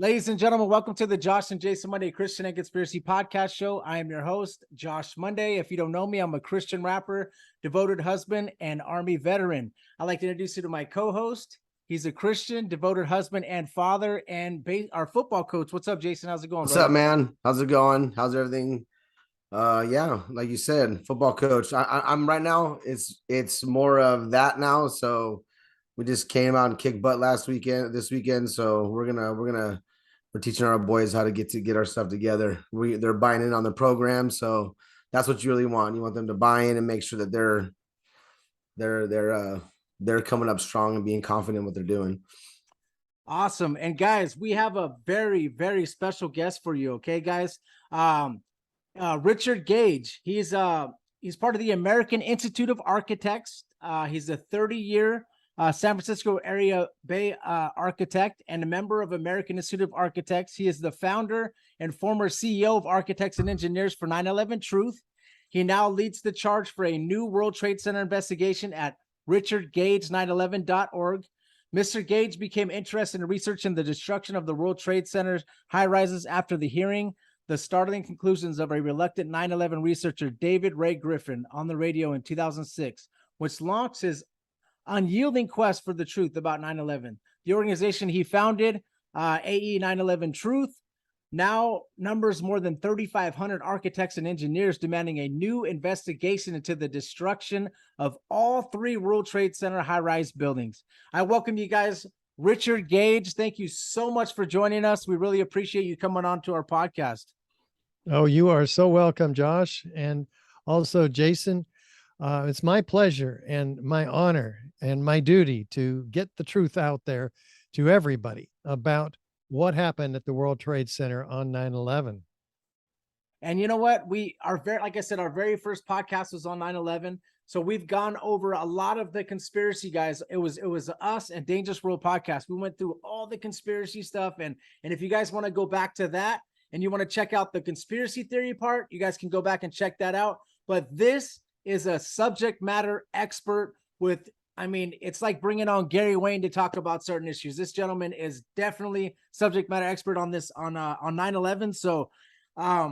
Ladies and gentlemen, welcome to the Josh and Jason Monday Christian and Conspiracy Podcast Show. I am your host, Josh Monday. If you don't know me, I'm a Christian rapper, devoted husband, and Army veteran. I'd like to introduce you to my co-host. He's a Christian, devoted husband and father, and our football coach. What's up, Jason? How's it going, What's brother? up, man? How's it going? How's everything? Yeah, like you said, football coach. I'm right now. It's more of that now. So we just came out and kicked butt this weekend. So we're teaching our boys how to get our stuff together. They're buying in on the program. So that's what you really want. You want them to buy in and make sure that they're coming up strong and being confident in what they're doing. Awesome. And guys, we have a very, very special guest for you. Okay, guys. Richard Gage. He's part of the American Institute of Architects. He's a 30-year San Francisco area Bay architect and a member of American Institute of Architects. He is the founder and former CEO of Architects and Engineers for 9/11 Truth. He now leads the charge for a new World Trade Center investigation at richardgage911.org. Mr. Gage became interested in researching the destruction of the World Trade Center's high rises after the hearing the startling conclusions of a reluctant 9/11 researcher, David Ray Griffin, on the radio in 2006, which launched his unyielding quest for the truth about 9/11. The organization he founded, AE 9/11 Truth, now numbers more than 3,500 architects and engineers demanding a new investigation into the destruction of all three World Trade Center high-rise buildings. I welcome you guys. Richard Gage, thank you so much for joining us. We really appreciate you coming on to our podcast. Oh, you are so welcome, Josh. And also, Jason, it's my pleasure and my honor and my duty to get the truth out there to everybody about what happened at the World Trade Center on 9/11. And you know what? Like I said, our very first podcast was on 9/11. So we've gone over a lot of the conspiracy, guys. It was us and Dangerous World podcast. We went through all the conspiracy stuff. And if you guys want to go back to that and you want to check out the conspiracy theory part, you guys can go back and check that out. But this is a subject matter expert it's like bringing on Gary Wayne to talk about certain issues. This gentleman is definitely subject matter expert on this on 9/11. So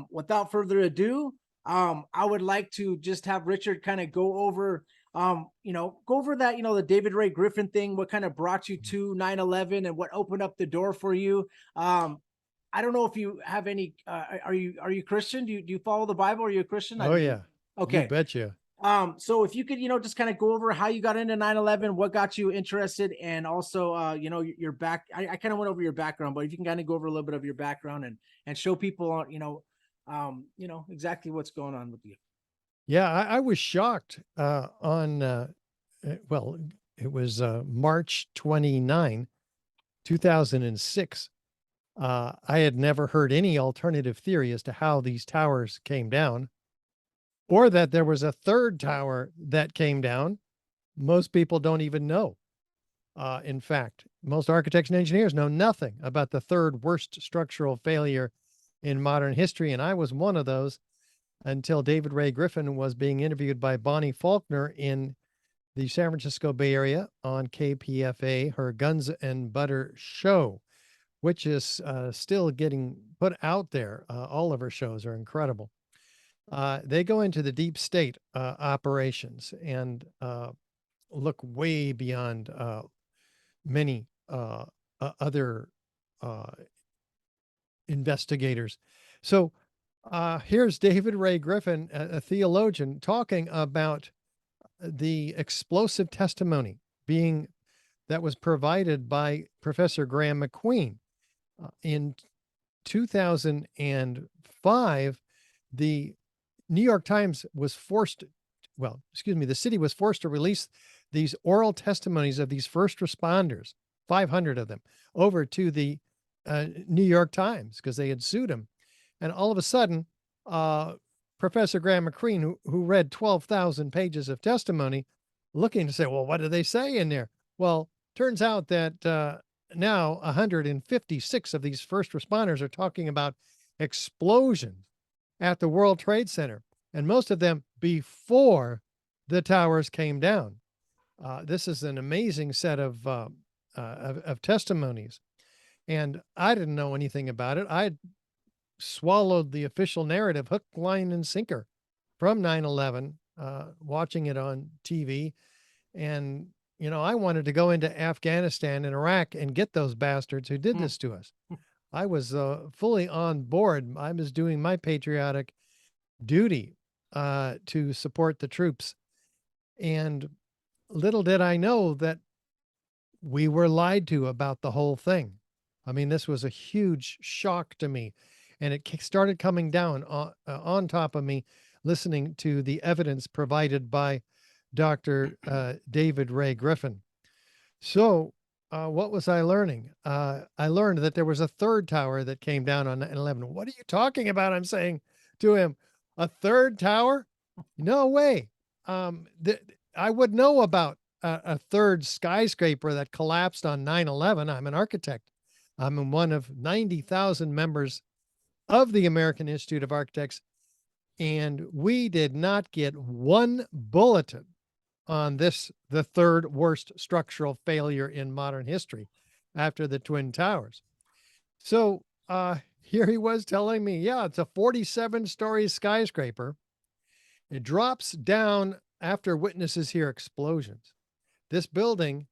without further ado, I would like to just have Richard kind of go over that, the David Ray Griffin thing, what kind of brought you to 9/11 and what opened up the door for you. I don't know if you have any, are you Christian? Do you follow the Bible? Are you a Christian? Oh, yeah. Okay. You betcha. So if you could, just kind of go over how you got into 9/11, what got you interested, and also, your back. I kind of went over your background, but if you can kind of go over a little bit of your background and show people, exactly what's going on with you. Yeah, I was shocked it was March 29, 2006. I had never heard any alternative theory as to how these towers came down, or that there was a third tower that came down. Most people don't even know. In fact, most architects and engineers know nothing about the third worst structural failure in modern history. And I was one of those until David Ray Griffin was being interviewed by Bonnie Faulkner in the San Francisco Bay Area on KPFA, her Guns and Butter show, which is still getting put out there. All of her shows are incredible. They go into the deep state operations and look way beyond many other investigators. So here's David Ray Griffin, a theologian, talking about the explosive testimony that was provided by Professor Graham McQueen. In 2005, the New York Times was the city was forced to release these oral testimonies of these first responders, 500 of them, over to the New York Times because they had sued him. And all of a sudden, Professor Graham McQueen, who read 12,000 pages of testimony, looking to say, well, what do they say in there? Well, turns out that now 156 of these first responders are talking about explosions at the World Trade Center, and most of them before the towers came down. This is an amazing set of testimonies. And I didn't know anything about it. I swallowed the official narrative hook, line, and sinker from 9/11, watching it on TV. And, I wanted to go into Afghanistan and Iraq and get those bastards who did this to us. I was fully on board. I was doing my patriotic duty to support the troops. And little did I know that we were lied to about the whole thing. I mean, this was a huge shock to me. And it started coming down on top of me, listening to the evidence provided by Dr. David Ray Griffin. So, what was I learning? I learned that there was a third tower that came down on 9/11. What are you talking about? I'm saying to him, a third tower? No way. I would know about a third skyscraper that collapsed on 9/11. I'm an architect. I'm one of 90,000 members of the American Institute of Architects, and we did not get one bulletin on this, the third worst structural failure in modern history after the Twin Towers. So here he was telling me, yeah, it's a 47-story skyscraper. It drops down after witnesses hear explosions. This building,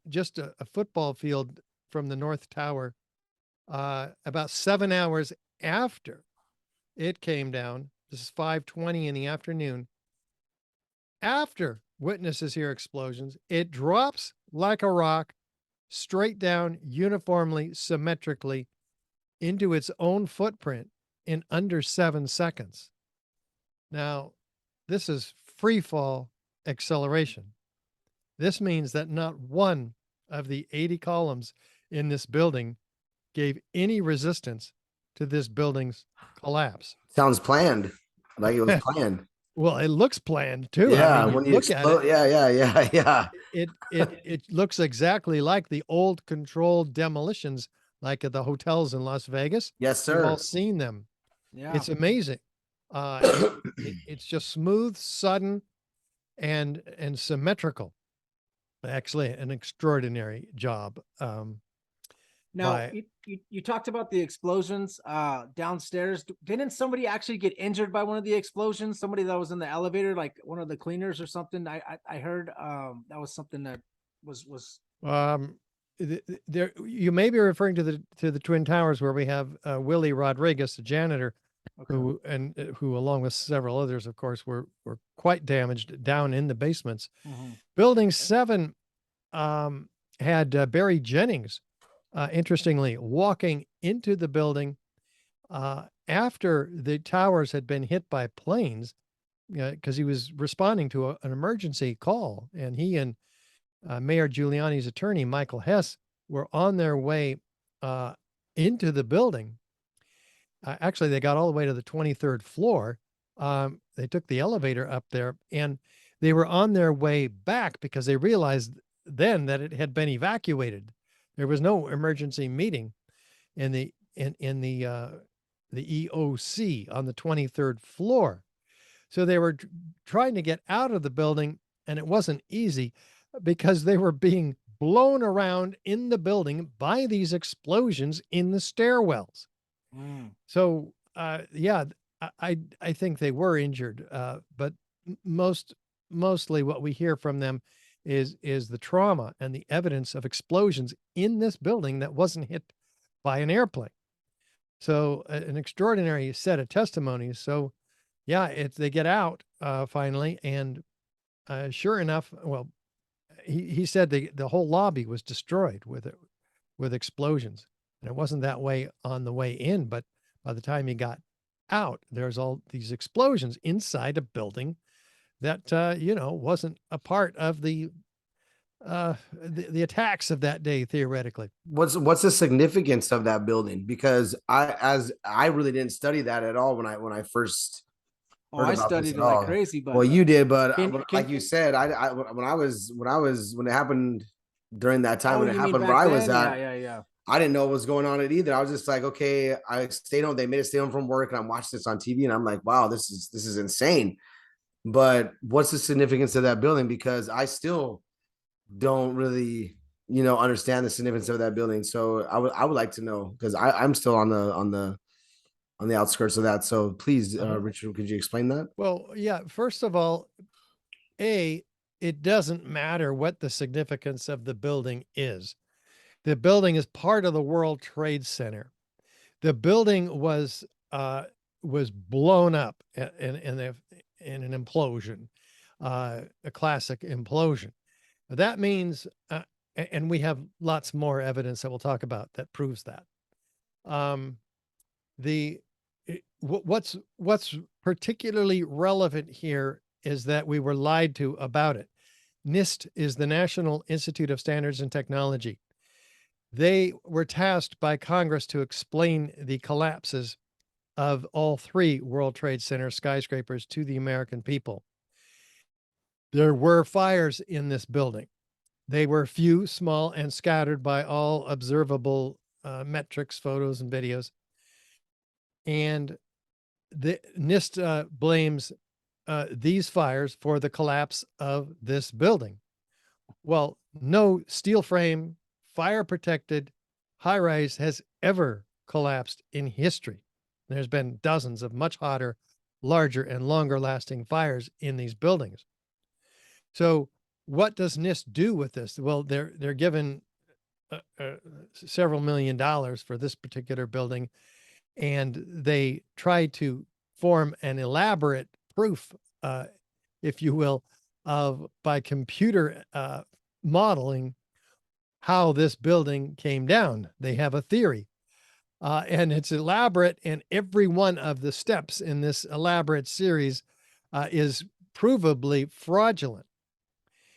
just a football field from the North Tower, about 7 hours after it came down, this is 5:20 in the afternoon, after witnesses hear explosions, it drops like a rock straight down uniformly, symmetrically into its own footprint in under 7 seconds. Now, this is free fall acceleration. This means that not one of the 80 columns in this building gave any resistance to this building's collapse. Sounds planned. Like it was planned. Well, it looks planned too. Yeah, I mean, when you look at explode, it. yeah. It looks exactly like the old controlled demolitions, like at the hotels in Las Vegas. Yes, We've sir. all seen them. Yeah. It's amazing. It's just smooth, sudden, and symmetrical. Actually, an extraordinary job. Now, by- you talked about the explosions downstairs. Didn't somebody actually get injured by one of the explosions? Somebody that was in the elevator, like one of the cleaners or something. I heard that was something that was there you may be referring to the Twin Towers, where we have Willie Rodriguez, the janitor, okay. who along with several others, of course, were quite damaged down in the basements. Mhm. Building 7 had Barry Jennings, interestingly, walking into the building after the towers had been hit by planes, because he was responding to an emergency call, and he and Mayor Giuliani's attorney, Michael Hess, were on their way into the building. Actually, they got all the way to the 23rd floor. They took the elevator up there, and they were on their way back because they realized then that it had been evacuated. There was no emergency meeting in the EOC on the 23rd floor. So they were trying to get out of the building, and it wasn't easy because they were being blown around in the building by these explosions in the stairwells. So, yeah, I think they were injured, but mostly what we hear from them is the trauma and the evidence of explosions in this building that wasn't hit by an airplane. So an extraordinary set of testimonies. So yeah, they get out finally, and sure enough, well, he said the whole lobby was destroyed with explosions, and it wasn't that way on the way in, but by the time he got out, there's all these explosions inside a building that wasn't a part of the attacks of that day, theoretically. What's the significance of that building? Because I really didn't study that at all when I first heard I about this studied at it like all. crazy, but Well, you did, but like you can- said, when it happened during that time, when it you mean happened back where I was then? at, Yeah. I didn't know what was going on it either. I was just like, okay, I stayed home. They made us stay home from work, and I'm watching this on TV, and I'm like, wow, this is insane. But what's the significance of that building? Because I still don't really understand the significance of that building. So I would like to know, because I'm still on the outskirts of that. So please, Richard, could you explain that? Well, yeah, first of all, it doesn't matter what the significance of the building is. The building is part of the World Trade Center. The building was blown up in an implosion, a classic implosion. That means, and we have lots more evidence that we'll talk about that proves that. What's particularly relevant here is that we were lied to about it. NIST is the National Institute of Standards and Technology. They were tasked by Congress to explain the collapses of all three World Trade Center skyscrapers to the American people. There were fires in this building. They were few, small, and scattered by all observable metrics, photos, and videos. And the NIST blames these fires for the collapse of this building. Well, no steel frame, fire protected high rise has ever collapsed in history. There's been dozens of much hotter, larger, and longer lasting fires in these buildings. So what does NIST do with this? Well, they're given several $1 million for this particular building, and they try to form an elaborate proof, if you will, of by computer modeling how this building came down. They have a theory, and it's elaborate, and every one of the steps in this elaborate series is provably fraudulent.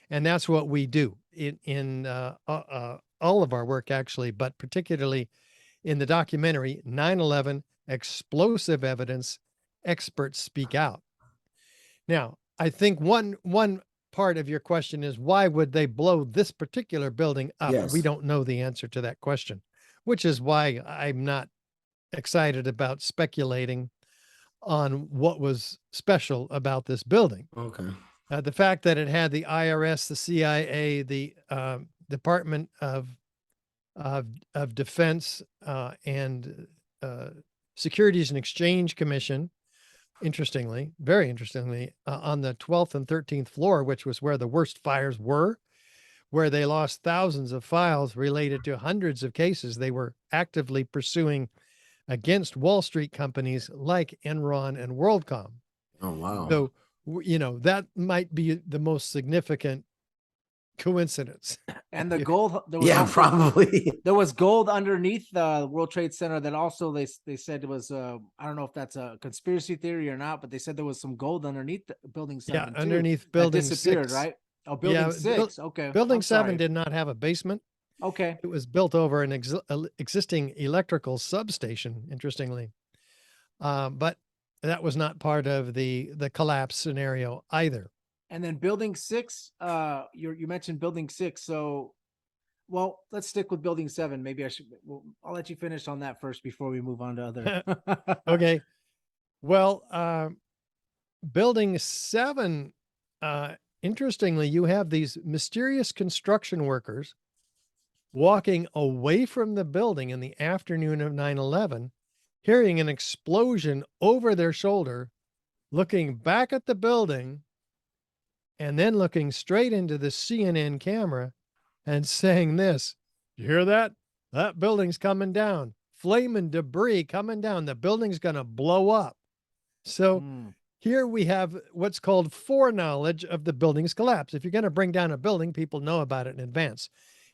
And that's what we do in all of our work, actually, but particularly in the documentary 9/11 Explosive Evidence, Experts Speak Out. Now, I think one part of your question is, why would they blow this particular building up? Yes. We don't know the answer to that question, which is why I'm not excited about speculating on what was special about this building. Okay. The fact that it had the IRS, the CIA, the Department of Defense, and Securities and Exchange Commission, interestingly, very interestingly, on the 12th and 13th floor, which was where the worst fires were, where they lost thousands of files related to hundreds of cases they were actively pursuing against Wall Street companies like Enron and WorldCom. Oh, wow. So, that might be the most significant coincidence. And the gold, probably. There was gold underneath the World Trade Center that also they said it was I don't know if that's a conspiracy theory or not, but they said there was some gold underneath building 7 too, underneath building that disappeared, 6. right? Oh, building 6. Okay. Building I'm 7 sorry. did not have a basement. Okay. It was built over an existing electrical substation, interestingly. But that was not part of the collapse scenario either. And then building 6, you mentioned building 6. So, well, let's stick with building 7. Maybe I'll let you finish on that first before we move on to other. Okay. Well, building 7, interestingly, you have these mysterious construction workers walking away from the building in the afternoon of 9/11, hearing an explosion over their shoulder, looking back at the building, and then looking straight into the CNN camera and saying this, "You hear that? That building's coming down. Flaming debris coming down. The building's going to blow up." So here we have what's called foreknowledge of the building's collapse. If you're going to bring down a building, people know about it in advance.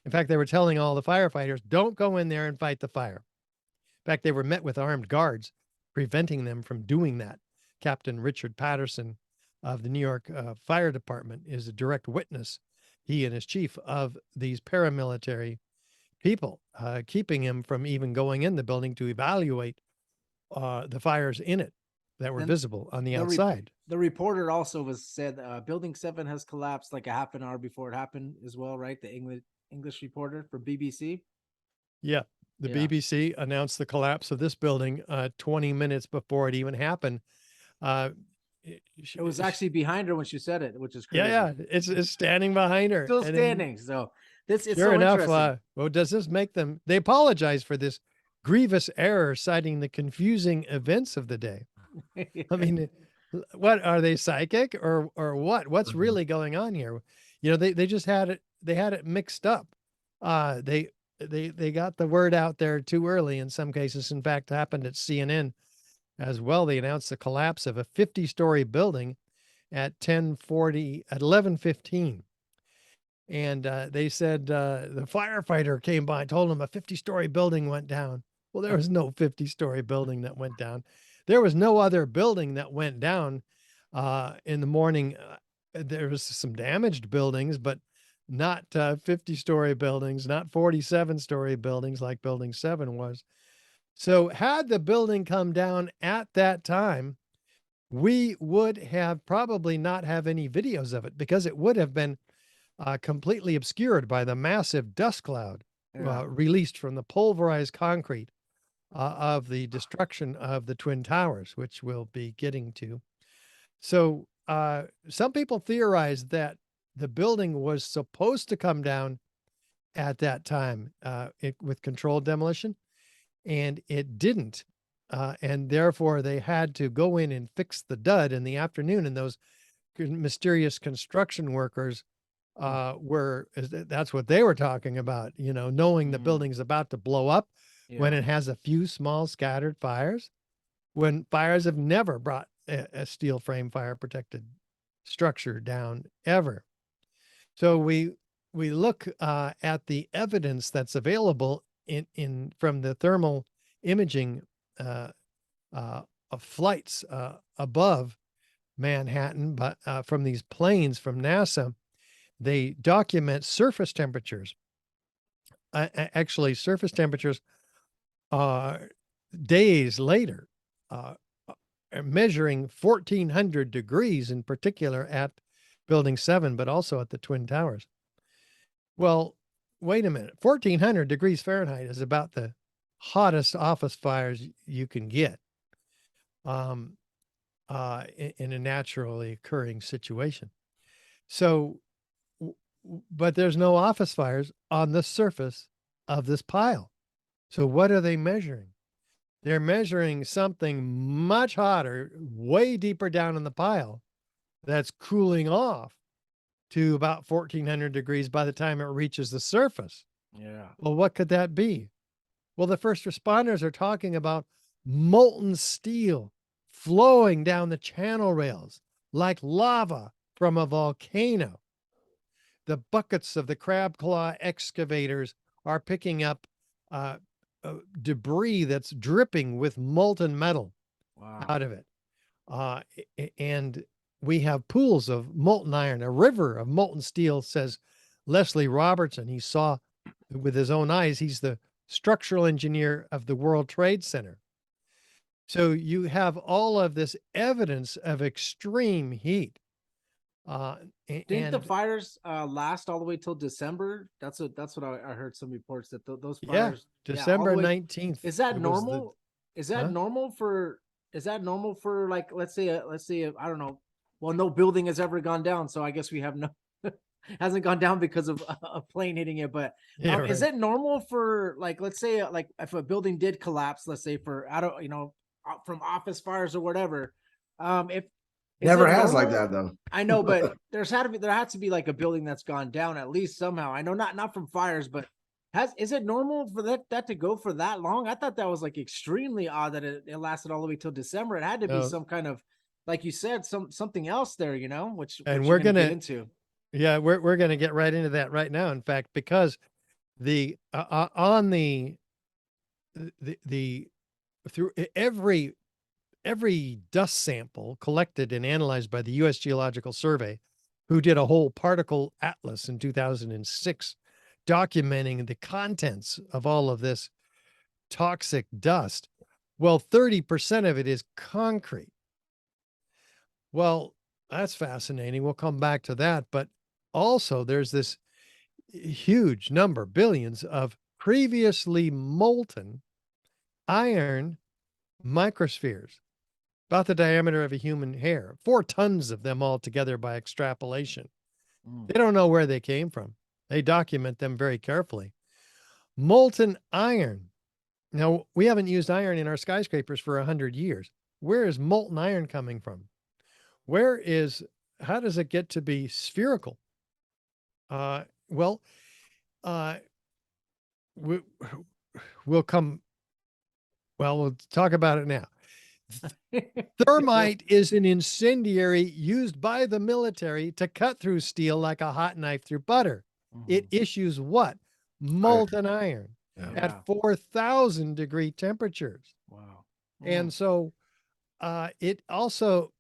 In fact, they were telling all the firefighters, don't go in there and fight the fire. In fact, they were met with armed guards, preventing them from doing that. Captain Richard Patterson of the New York Fire Department is a direct witness, he and his chief, of these paramilitary people, keeping him from even going in the building to evaluate the fires in it that were visible on the outside. The reporter also said building 7 has collapsed like a half an hour before it happened as well, right? The English reporter for BBC. Yeah. The BBC announced the collapse of this building 20 minutes before it even happened. It was actually behind her when she said it, which is crazy. Yeah, it's standing behind her. Still standing. So This it's Sure so enough, interesting. well, does this make them? They apologize for this grievous error, citing the confusing events of the day. I mean, what are they, psychic or what? What's Mhm. really going on here? You know, they just had it. They had it mixed up. They they got the word out there too early in some cases. In fact, it happened at CNN as well. They announced the collapse of a 50-story building at 10:40 at 11:15. And they said the firefighter came by and told him a 50-story building went down. Well, there was no 50-story building that went down. There was no other building that went down in the morning. There was some damaged buildings, but not 50-story buildings, not 47-story buildings like Building 7 was. So had the building come down at that time, we would have probably not have any videos of it because it would have been completely obscured by the massive dust cloud Yeah. released from the pulverized concrete of the destruction of the Twin Towers, which we'll be getting to. So some people theorize that the building was supposed to come down at that time with controlled demolition, and it didn't. And therefore, they had to go in and fix the dud in the afternoon, and those mysterious construction workers that's what they were talking about, you know, knowing the Mhm. building's about to blow up when Yeah. it has a few small scattered fires, when fires have never brought a steel frame fire protected structure down ever. So we look at the evidence that's available in from the thermal imaging of flights above Manhattan, but from these planes from NASA. They document surface temperatures. Actually, surface temperatures days later, measuring 1,400 degrees in particular at Building 7, but also at the Twin Towers. Well, wait a minute. 1,400 degrees Fahrenheit is about the hottest office fires you can get um, in a naturally occurring situation. So but there's no office fires on the surface of this pile. So what are they measuring? They're measuring something much hotter, way deeper down in the pile that's cooling off to about 1,400 degrees by the time it reaches the surface. Yeah. Well, what could that be? Well, the first responders are talking about molten steel flowing down the channel rails like lava from a volcano. The buckets of the crab claw excavators are picking up uh, debris that's dripping with molten metal Wow. out of it. And we have pools of molten iron, a river of molten steel, says Leslie Robertson. He saw with his own eyes. He's the structural engineer of the World Trade Center. So you have all of this evidence of extreme heat. Didn't the And fires last all the way till December? That's what I heard some reports that those yeah, fires, yeah, all the December way. 19th. Is that It was the, normal? Is that huh? normal for? Is that normal for like I don't know. Well, no building has ever gone down, so I guess we have no hasn't gone down because of a plane hitting it. But Yeah, is right. it normal for like let's say like if a building did collapse, let's say for I don't from office fires or whatever, if is Never it has like normal? that though. I know, but there had to be like a building that's gone down at least somehow. I know not from fires, but is it normal for that to go for that long? I thought that was like extremely odd that it lasted all the way till December. It had to be No, some kind of like you said, something else there, which and you're we're gonna get gonna, into. yeah, we're gonna get right into that right now. In fact, because the on the through every dust sample collected and analyzed by the U.S. Geological Survey, who did a whole particle atlas in 2006, documenting the contents of all of this toxic dust. Well, 30% of it is concrete. Well, that's fascinating. We'll come back to that. But also, there's this huge number, billions of previously molten iron microspheres, about the diameter of a human hair, 4 tons of them all together by extrapolation. Mm. They don't know where they came from. They document them very carefully. Molten iron. Now, we haven't used iron in our skyscrapers for 100 years. Where is molten iron coming from? How does it get to be spherical? Well, uh, we, we'll talk about it now. Thermite is an incendiary used by the military to cut through steel like a hot knife through butter. It issues what? Molten iron at 4,000 degree temperatures. Wow. And so it also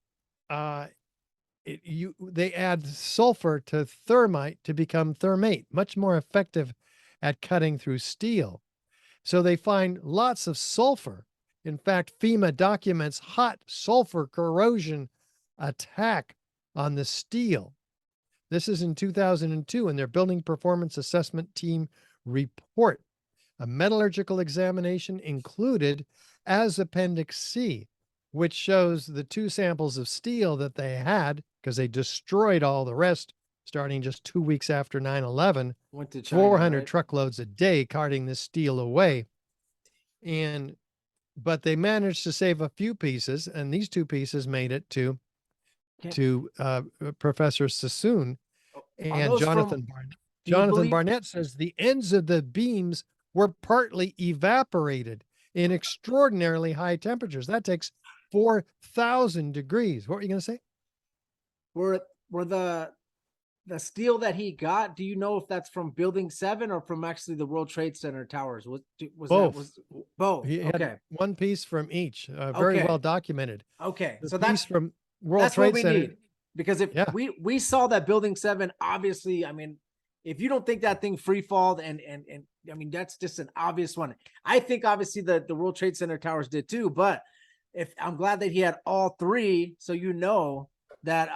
they add sulfur to thermite to become thermate, much more effective at cutting through steel. So they find lots of sulfur. In fact, FEMA documents hot sulfur corrosion attack on the steel. This is in 2002 in their Building Performance Assessment Team report. A metallurgical examination included as Appendix C, which shows the 2 samples of steel that they had, because they destroyed all the rest starting just 2 weeks after 9/11. Went to China, 400 right? truckloads a day carting this steel away. But they managed to save a few pieces, and these 2 pieces made it to Professor Sassoon and those Jonathan from- Barnett. Do you Jonathan believe- Barnett says the ends of the beams were partly evaporated in extraordinarily high temperatures. That takes 4,000 degrees. What were you going to say? Were the steel that he got, do you know if that's from Building 7 or from actually the World Trade Center towers? Was Both. Both? He had Okay. 1 piece from each, very Okay. well documented. Okay. The So piece that's from World that's Trade what we Center. need. Because if Yeah. we saw that Building 7, obviously, I mean, if you don't think that thing free falled and I mean, that's just an obvious one. I think obviously the World Trade Center towers did too, but if I'm glad that he had all 3, so that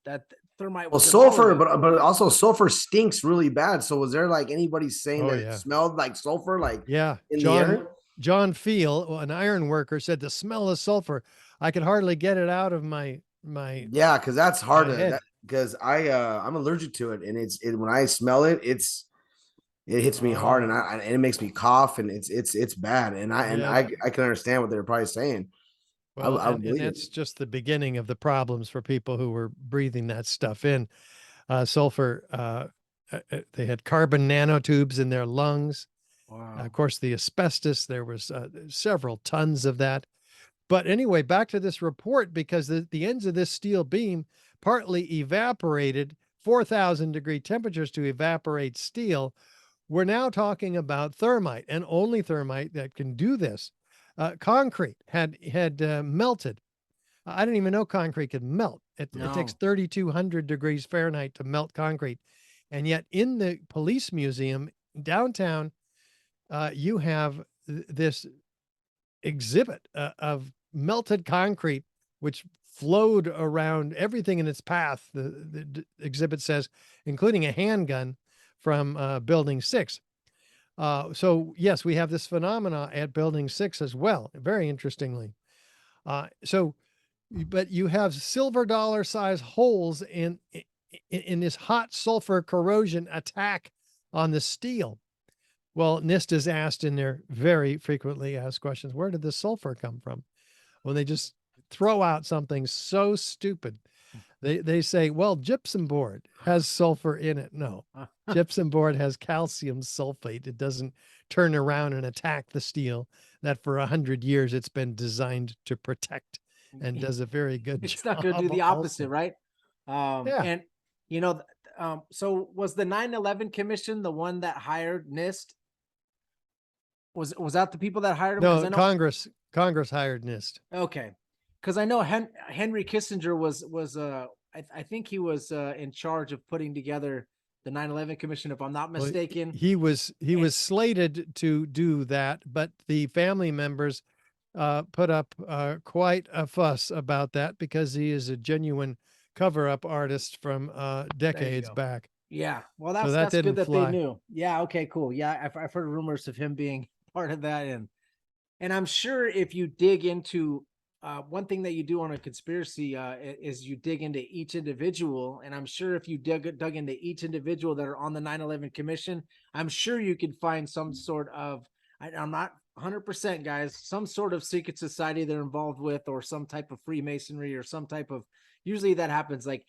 that thermite Well, was sulfur, involved. but also sulfur stinks really bad. So was there like anybody saying Oh, that yeah. it smelled like sulfur, like Yeah. in the air? John Feel, an iron worker, said the smell of sulfur, I could hardly get it out of my Yeah, because that's hard my head. because I'm allergic to it, and when I smell it, it hits me hard, and and it makes me cough, and it's bad, and I can understand what they're probably saying. Well, I and believe it. that's just the beginning of the problems for people who were breathing that stuff in. Sulfur, they had carbon nanotubes in their lungs. Wow. Of course, the asbestos, there was several tons of that. But anyway, back to this report, because the ends of this steel beam partly evaporated, 4,000 degree temperatures to evaporate steel. We're now talking about thermite, and only thermite that can do this. Concrete had melted. I didn't even know concrete could melt. It takes 3,200 degrees Fahrenheit to melt concrete. And yet in the police museum downtown, you have this exhibit of melted concrete, which flowed around everything in its path. The exhibit says, including a handgun from Building 6. So yes, we have this phenomena at Building 6 as well. Very interestingly. But you have silver dollar size holes in this hot sulfur corrosion attack on the steel. Well, NIST is asked in their very frequently asked questions, where did the sulfur come from? When they just throw out something so stupid, they say, well, gypsum board has sulfur in it. No, gypsum board has calcium sulfate. It doesn't turn around and attack the steel that for 100 years it's been designed to protect, and does a very good job. It's not going to do the opposite, also. right? Yeah. And so was the 9/11 commission the one that hired NIST? Was that the people that hired him? 'Cause No, I know, Congress hired NIST. okay, because I know Henry Kissinger was I think he was in charge of putting together the 9/11 commission, if I'm not Well, mistaken. he was slated to do that, but the family members put up quite a fuss about that, because he is a genuine cover-up artist from decades go. back. Yeah, well, So that that's didn't good that fly. they knew. Yeah, okay, cool. Yeah, I've heard rumors of him being part of that, and I'm sure if you dig into one thing that you do on a conspiracy is you dig into each individual. And I'm sure if you dug into each individual that are on the 9/11 Commission, I'm sure you could find some sort of, I'm not 100% guys, some sort of secret society they're involved with, or some type of Freemasonry, or some type of, usually that happens. Like,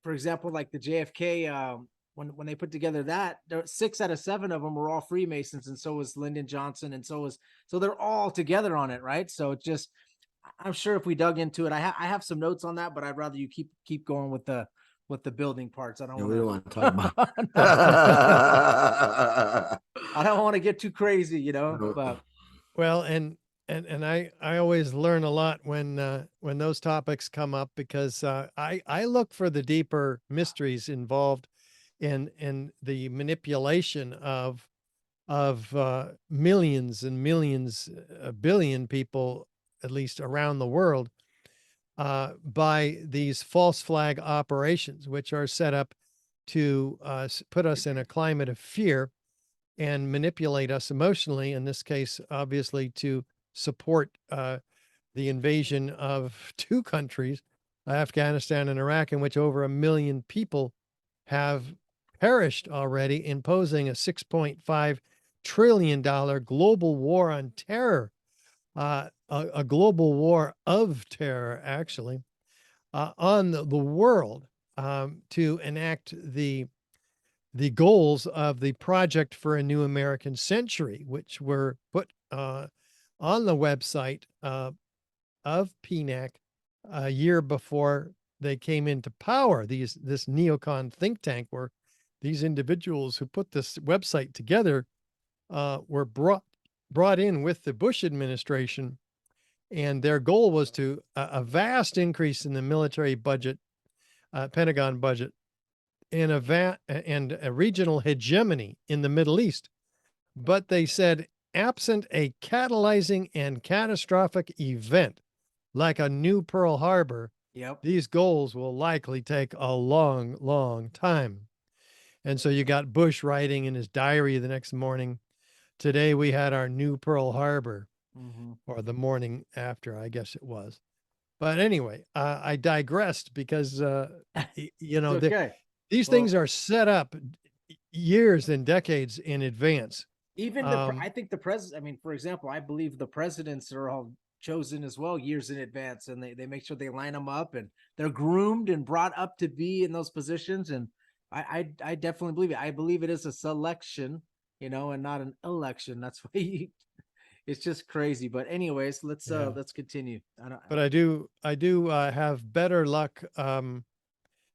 for example, like the JFK, when they put together that, 6 out of 7 of them were all Freemasons, and so was Lyndon Johnson, and so they're all together on it, right? So it just, I'm sure if we dug into it, I have some notes on that, but I'd rather you keep going with the building parts. I don't We don't want want to talk about. I don't want to get too crazy, you know. No. But Well, and I always learn a lot when those topics come up, because I look for the deeper mysteries involved in the manipulation of millions and millions, a billion people at least around the world, by these false flag operations, which are set up to put us in a climate of fear and manipulate us emotionally. In this case, obviously, to support the invasion of 2 countries, Afghanistan and Iraq, in which over 1 million people have perished already, imposing a $6.5 trillion global war on terror, a global war of terror, actually, on the world, to enact the goals of the Project for a New American Century, which were put on the website of PNAC a year before they came into power. This neocon think tank, where these individuals who put this website together were brought in with the Bush administration, and their goal was to a vast increase in the military budget, Pentagon budget, and a regional hegemony in the Middle East. But they said, absent a catalyzing and catastrophic event like a new Pearl Harbor, yep. these goals will likely take a long, long time. And so you got Bush writing in his diary the next morning, today we had our new Pearl Harbor, or the morning after, I guess it was. But anyway, I digressed because, you know, Okay. these things are set up years and decades in advance. Even I think the president, I mean, for example, I believe the presidents are all chosen as well years in advance, and they make sure they line them up, and they're groomed and brought up to be in those positions. And I definitely believe it. I believe it is a selection, you know, and not an election. That's why it's just crazy. But anyways, let's continue. But I do have better luck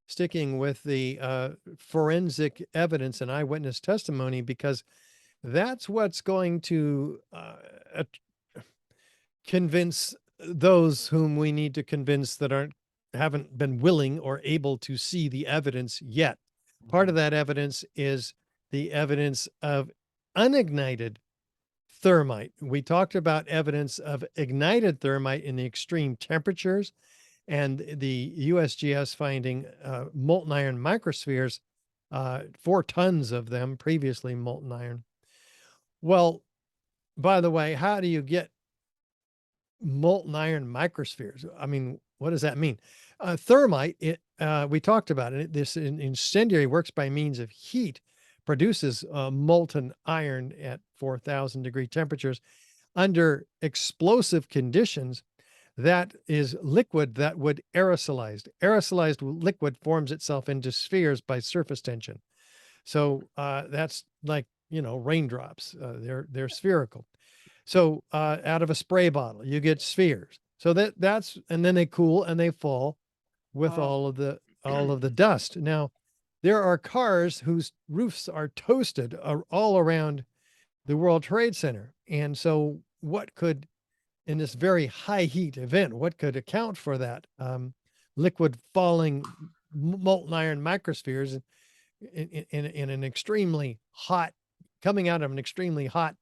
sticking with the forensic evidence and eyewitness testimony, because that's what's going to convince those whom we need to convince that haven't been willing or able to see the evidence yet. Part of that evidence is the evidence of unignited thermite. We talked about evidence of ignited thermite in the extreme temperatures, and the USGS finding molten iron microspheres, 4 tons of them, previously molten iron. Well, by the way, how do you get molten iron microspheres? I mean, what does that mean? Thermite, we talked about it. This incendiary works by means of heat, produces molten iron at 4,000 degree temperatures under explosive conditions. That is liquid that would aerosolize. Aerosolized liquid forms itself into spheres by surface tension. So that's like, you know, raindrops. They're spherical. So out of a spray bottle, you get spheres. So that's, and then they cool and they fall with all of the dust. Now, there are cars whose roofs are toasted all around the World Trade Center. And so what could, in this very high heat event, what could account for that? Liquid falling molten iron microspheres in an extremely hot, coming out of an extremely hot,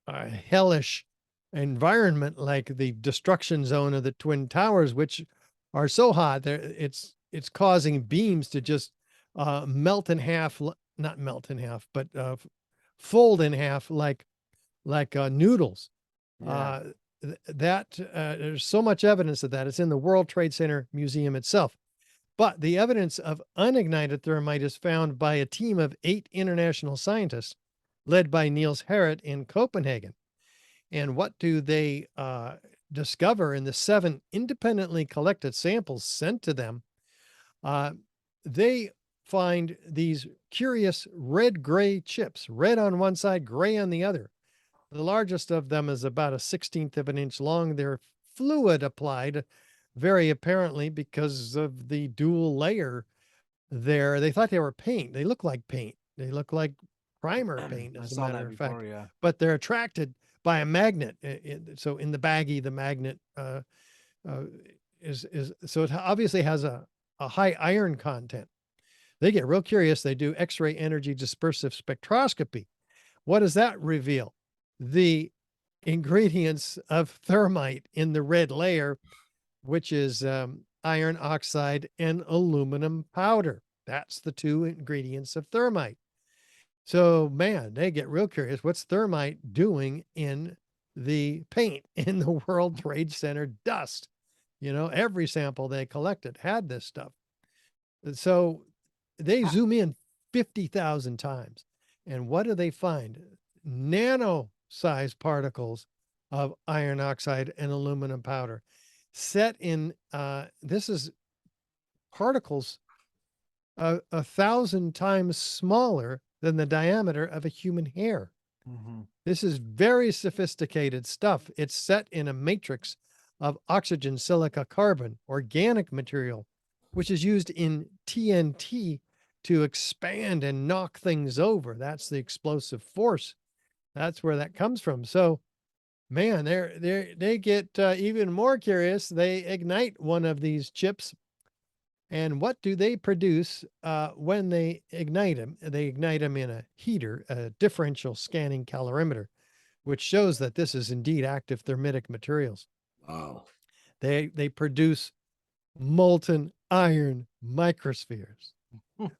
hellish environment, like the destruction zone of the Twin Towers, which are so hot it's causing beams to just melt in half, not melt in half, but fold in half like noodles. Yeah. there's so much evidence of that. It's in the World Trade Center Museum itself. But the evidence of unignited thermite is found by a team of 8 international scientists led by Niels Harrit in Copenhagen. And what do they discover in the 7 independently collected samples sent to them? They find these curious red-gray chips, red on one side, gray on the other. The largest of them is about a 1/16 of an inch long. They're fluid applied, very apparently because of the dual layer there. They thought they were paint. They look like paint. They look like primer paint, I as a saw matter that of before, fact. yeah. But they're attracted by a magnet. So in the baggie, the magnet is so it obviously has a high iron content. They get real curious. They do X-ray energy dispersive spectroscopy. What does that reveal? The ingredients of thermite in the red layer, which is iron oxide and aluminum powder. That's the 2 ingredients of thermite. So, man, they get real curious. What's thermite doing in the paint in the World Trade Center dust? You know, every sample they collected had this stuff. So they zoom in 50,000 times. And what do they find? Nano-sized particles of iron oxide and aluminum powder set in, this is particles 1,000 times smaller than the diameter of a human hair. Mm-hmm. This is very sophisticated stuff. It's set in a matrix of oxygen, silica, carbon, organic material, which is used in TNT to expand and knock things over. That's the explosive force. That's where that comes from. So, man, they get even more curious. They ignite one of these chips. And what do they produce when they ignite them? They ignite them in a heater, a differential scanning calorimeter, which shows that this is indeed active thermitic materials. Wow. They produce molten iron microspheres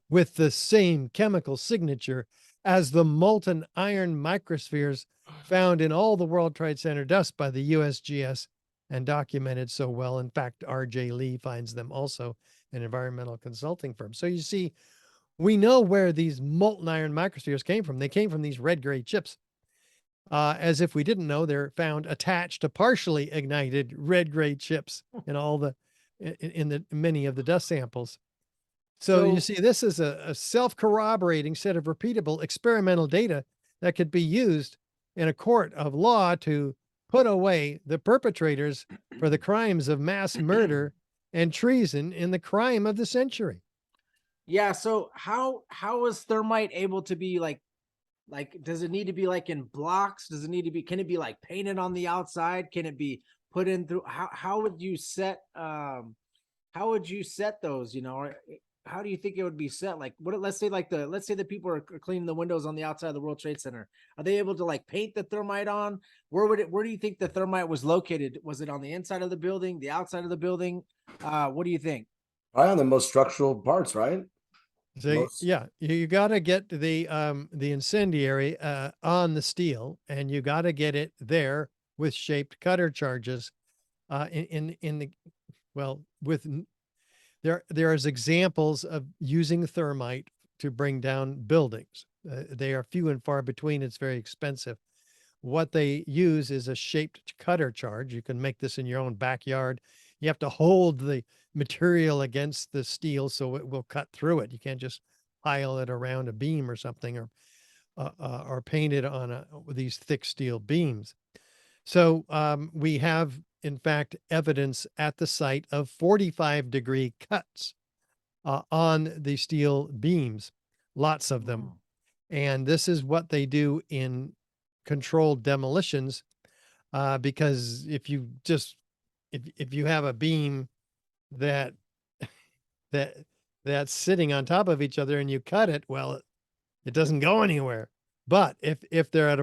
with the same chemical signature as the molten iron microspheres found in all the World Trade Center dust by the USGS and documented so well. In fact, R.J. Lee finds them also, an environmental consulting firm. So you see, we know where these molten iron microspheres came from. They came from these red-gray chips. As if we didn't know, they're found attached to partially ignited red-gray chips in all the in the many of the dust samples. So you see, this is a self-corroborating set of repeatable experimental data that could be used in a court of law to put away the perpetrators for the crimes of mass murder and treason in the crime of the century. Yeah. So how is thermite able to be like, does it need to be like in blocks? Does it need to be, can it be like painted on the outside? Can it be put in through, how would you set, those, you know, or how do you think it would be set? Like, what, let's say the people are cleaning the windows on the outside of the World Trade Center. Are they able to like paint the thermite on? Where do you think the thermite was located? Was it on the inside of the building, the outside of the building? What do you think? Probably on the most structural parts, right? So yeah, you got to get the incendiary on the steel, and you got to get it there with shaped cutter charges. There is examples of using thermite to bring down buildings. They are few and far between. It's very expensive. What they use is a shaped cutter charge. You can make this in your own backyard. You have to hold the material against the steel so it will cut through it. You can't just pile it around a beam or something, or paint it on these thick steel beams. So we have, in fact, evidence at the site of 45-degree cuts on the steel beams, lots of them. And this is what they do in controlled demolitions, because if you have a beam that's sitting on top of each other and you cut it, well, it doesn't go anywhere. But if they're I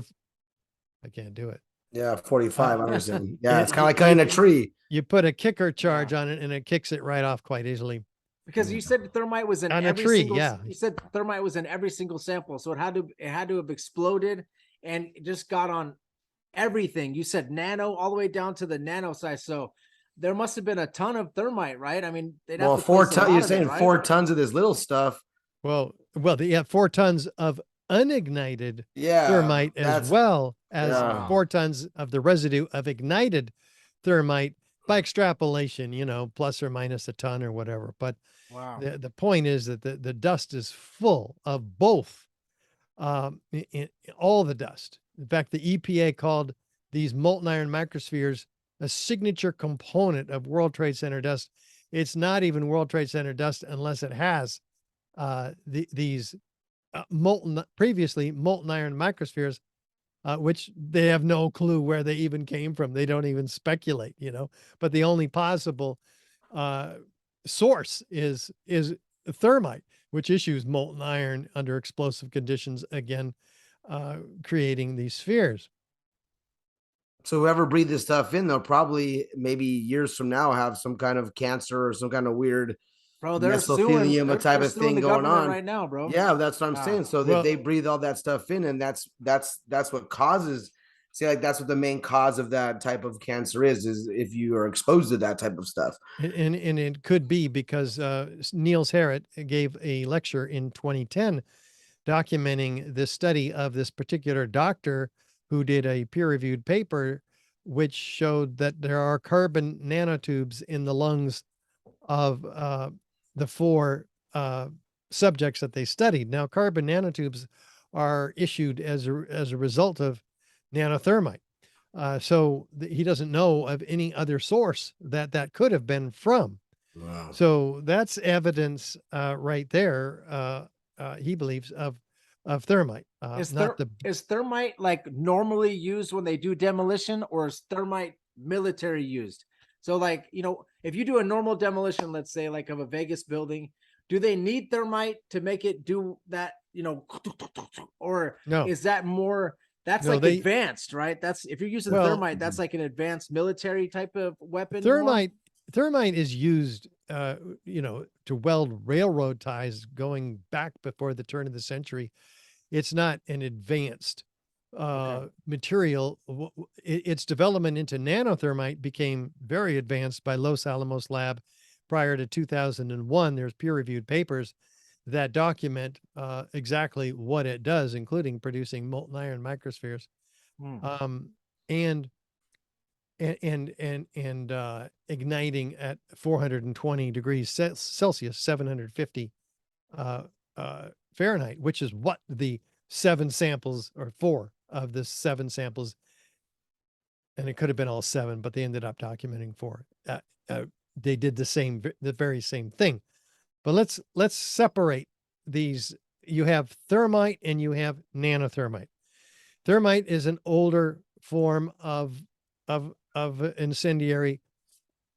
can't do it. Yeah, 45. I understand. Yeah, it's kind of like cutting a tree. You put a kicker charge on it and it kicks it right off quite easily. Because you said thermite was in On a every tree, single, yeah. You said thermite was in every single sample, so it had to have exploded and it just got on everything. You said nano all the way down to the nano size. So there must have been a ton of thermite, right? I mean, they'd have Well, to four place a ton. lot You're of it, saying right? 4 tons of this little stuff. Well, they have 4 tons of unignited Yeah, thermite as that's well as yeah. 4 tons of the residue of ignited thermite by extrapolation, plus or minus a ton or whatever. But Wow. the point is that the dust is full of both, all the dust. In fact, the EPA called these molten iron microspheres a signature component of World Trade Center dust. It's not even World Trade Center dust unless it has these previously molten iron microspheres, which they have no clue where they even came from. They don't even speculate, but the only possible source is thermite, which issues molten iron under explosive conditions, again, creating these spheres. So whoever breathed this stuff in, they'll probably maybe years from now have some kind of cancer or some kind of weird Bro, they're suing. mesothelioma type They're of suing thing the going government on. right now, bro. Yeah, that's what I'm Wow. saying. So that Well- they breathe all that stuff in, and that's what causes. See, like that's what the main cause of that type of cancer is if you are exposed to that type of stuff. And it could be because Niels Harrit gave a lecture in 2010 documenting this study of this particular doctor who did a peer-reviewed paper which showed that there are carbon nanotubes in the lungs of the 4 subjects that they studied. Now, carbon nanotubes are issued as a result of nanothermite. So he doesn't know of any other source that could have been from. Wow. So that's evidence right there. He believes of thermite. Is thermite like normally used when they do demolition, or is thermite military used? So like, if you do a normal demolition, let's say like of a Vegas building, do they need thermite to make it do that, or No. is that more, that's No, like advanced, right? That's, if you're using Well- thermite, that's like an advanced military type of weapon. Thermite is used, to weld railroad ties going back before the turn of the century. It's not an advanced material. Its development into nanothermite became very advanced by Los Alamos Lab prior to 2001. There's peer-reviewed papers that document exactly what it does, including producing molten iron microspheres. And igniting at 420 degrees Celsius, 750 Fahrenheit, which is what the 7 samples, or 4 of the 7 samples, and it could have been all 7, but they ended up documenting 4. They did the very same thing. But let's separate these. You have thermite and you have nanothermite. Thermite is an older form of incendiary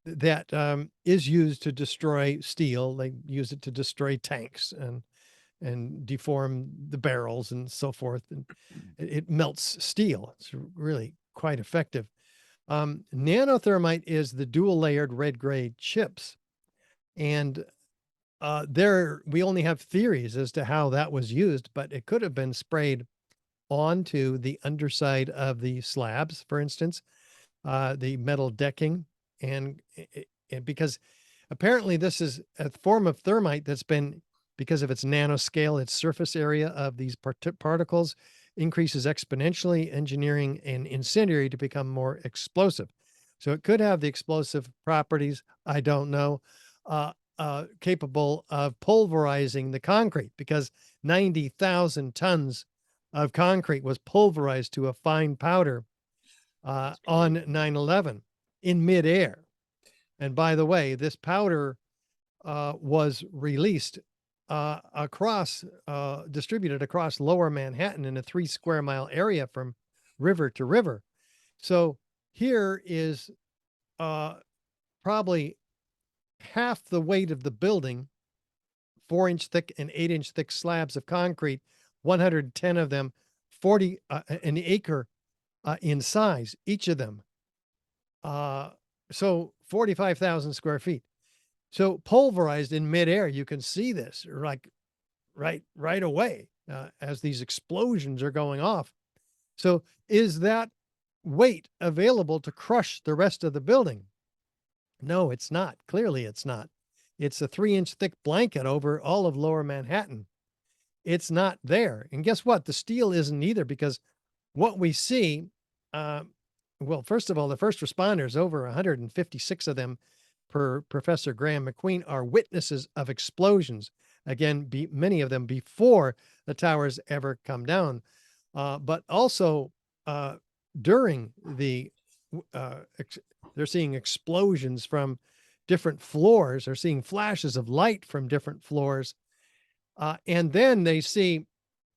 that is used to destroy steel. They use it to destroy tanks and deform the barrels and so forth. And it melts steel. It's really quite effective. Nanothermite is the dual layered red-gray chips. And we only have theories as to how that was used, but it could have been sprayed onto the underside of the slabs, for instance, the metal decking, and because apparently this is a form of thermite that's been, because of its nanoscale, its surface area of these particles increases exponentially, engineering an incendiary to become more explosive. So it could have the explosive properties, I don't know, capable of pulverizing the concrete, because 90,000 tons of concrete was pulverized to a fine powder on 9/11 in midair. And by the way, this powder was released distributed across lower Manhattan in a 3 square mile area from river to river. So here is probably half the weight of the building, 4-inch thick and 8-inch thick slabs of concrete, 110 of them, 40 an acre in size, each of them. So 45,000 square feet. So pulverized in midair. You can see this like right away as these explosions are going off. So is that weight available to crush the rest of the building. No, it's not. Clearly, it's not. It's a 3-inch thick blanket over all of lower Manhattan. It's not there. And guess what? The steel isn't either, because what we see, well, first of all, the first responders, over 156 of them per Professor Graham McQueen, are witnesses of explosions. Again, many of them before the towers ever come down. But also during the, they're seeing explosions from different floors. They're seeing flashes of light from different floors. And then they see,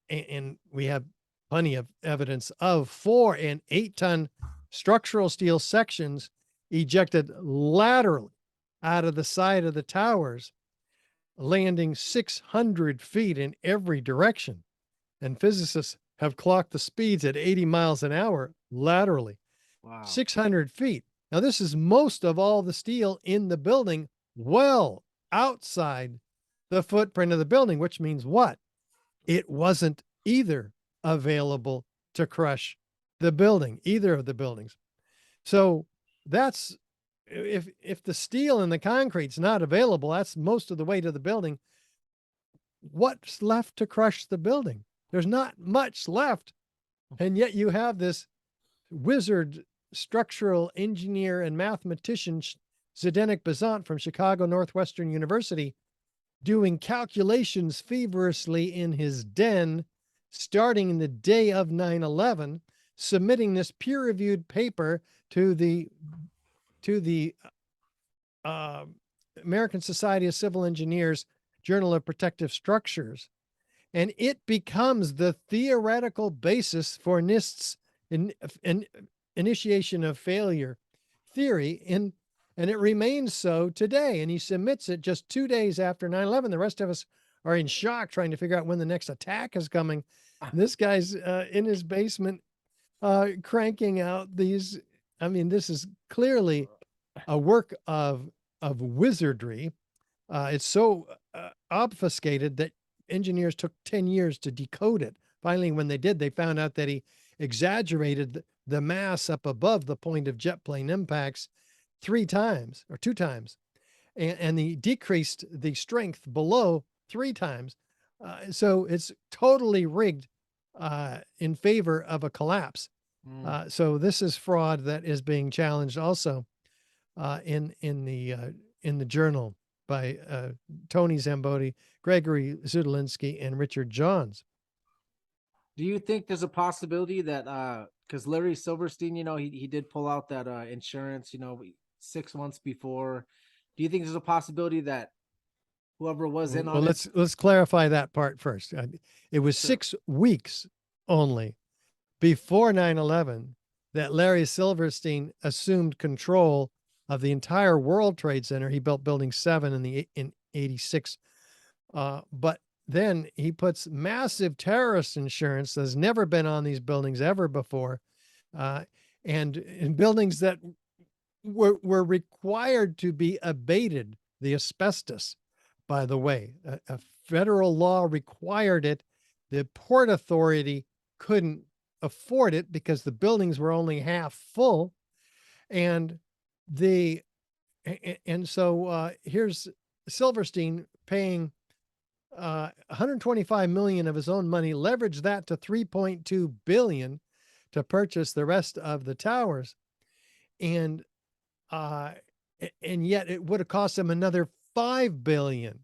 and we have plenty of evidence of 4 and 8 ton structural steel sections ejected laterally out of the side of the towers, landing 600 feet in every direction. And physicists have clocked the speeds at 80 miles an hour laterally. Wow. 600 feet. Now, this is most of all the steel in the building, well outside the footprint of the building, which means what? It wasn't either available to crush the building, either of the buildings. So that's, if the steel and the concrete's not available, that's most of the way to the building. What's left to crush the building? There's not much left. And yet you have this wizard structural engineer and mathematician, Zdenek Bazant from Chicago Northwestern University, doing calculations feverishly in his den, starting in the day of 9/11, submitting this peer-reviewed paper to the American Society of Civil Engineers Journal of Protective Structures. And it becomes the theoretical basis for NIST's initiation of failure theory, and it remains so today. And he submits it just 2 days after 9/11. The rest of us are in shock trying to figure out when the next attack is coming. This guy's in his basement cranking out these. I mean, this is clearly a work of wizardry. It's so obfuscated that engineers took 10 years to decode it. Finally, when they did, they found out that he exaggerated the mass up above the point of jet plane impacts 3 times or 2 times, and he decreased the strength below 3 times. So it's totally rigged in favor of a collapse. So this is fraud that is being challenged also in the journal by Tony Zambodi, Gregory Zudolinski, and Richard Johns. Do you think there's a possibility that because Larry Silverstein, he did pull out that insurance, 6 months before. Do you think there's a possibility that whoever was in on it? Let's clarify that part first. It was 6 weeks only before 9/11 that Larry Silverstein assumed control of the entire World Trade Center. He built Building 7 in 86. But then he puts massive terrorist insurance that's never been on these buildings ever before, and in buildings that were required to be abated, the asbestos, by the way. A federal law required it. The Port Authority couldn't afford it because the buildings were only half full. And so here's Silverstein paying 125 million of his own money, leveraged that to 3.2 billion to purchase the rest of the towers. And yet it would have cost him another 5 billion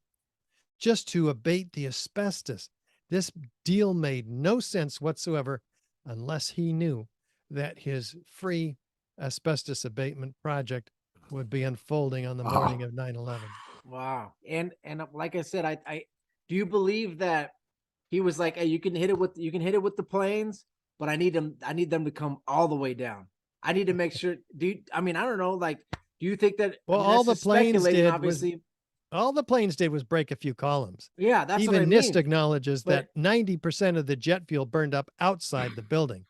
just to abate the asbestos. This deal made no sense whatsoever unless he knew that his free asbestos abatement project would be unfolding on the morning of 9/11. Wow. And like I said, I do you believe that he was like, hey, you can hit it with the planes, but I need them to come all the way down. I need to make sure. I don't know, like, do you think that? Well, all the planes did obviously. All the planes did was break a few columns. Yeah, that's even what I mean. NIST acknowledges that 90% of the jet fuel burned up outside the building.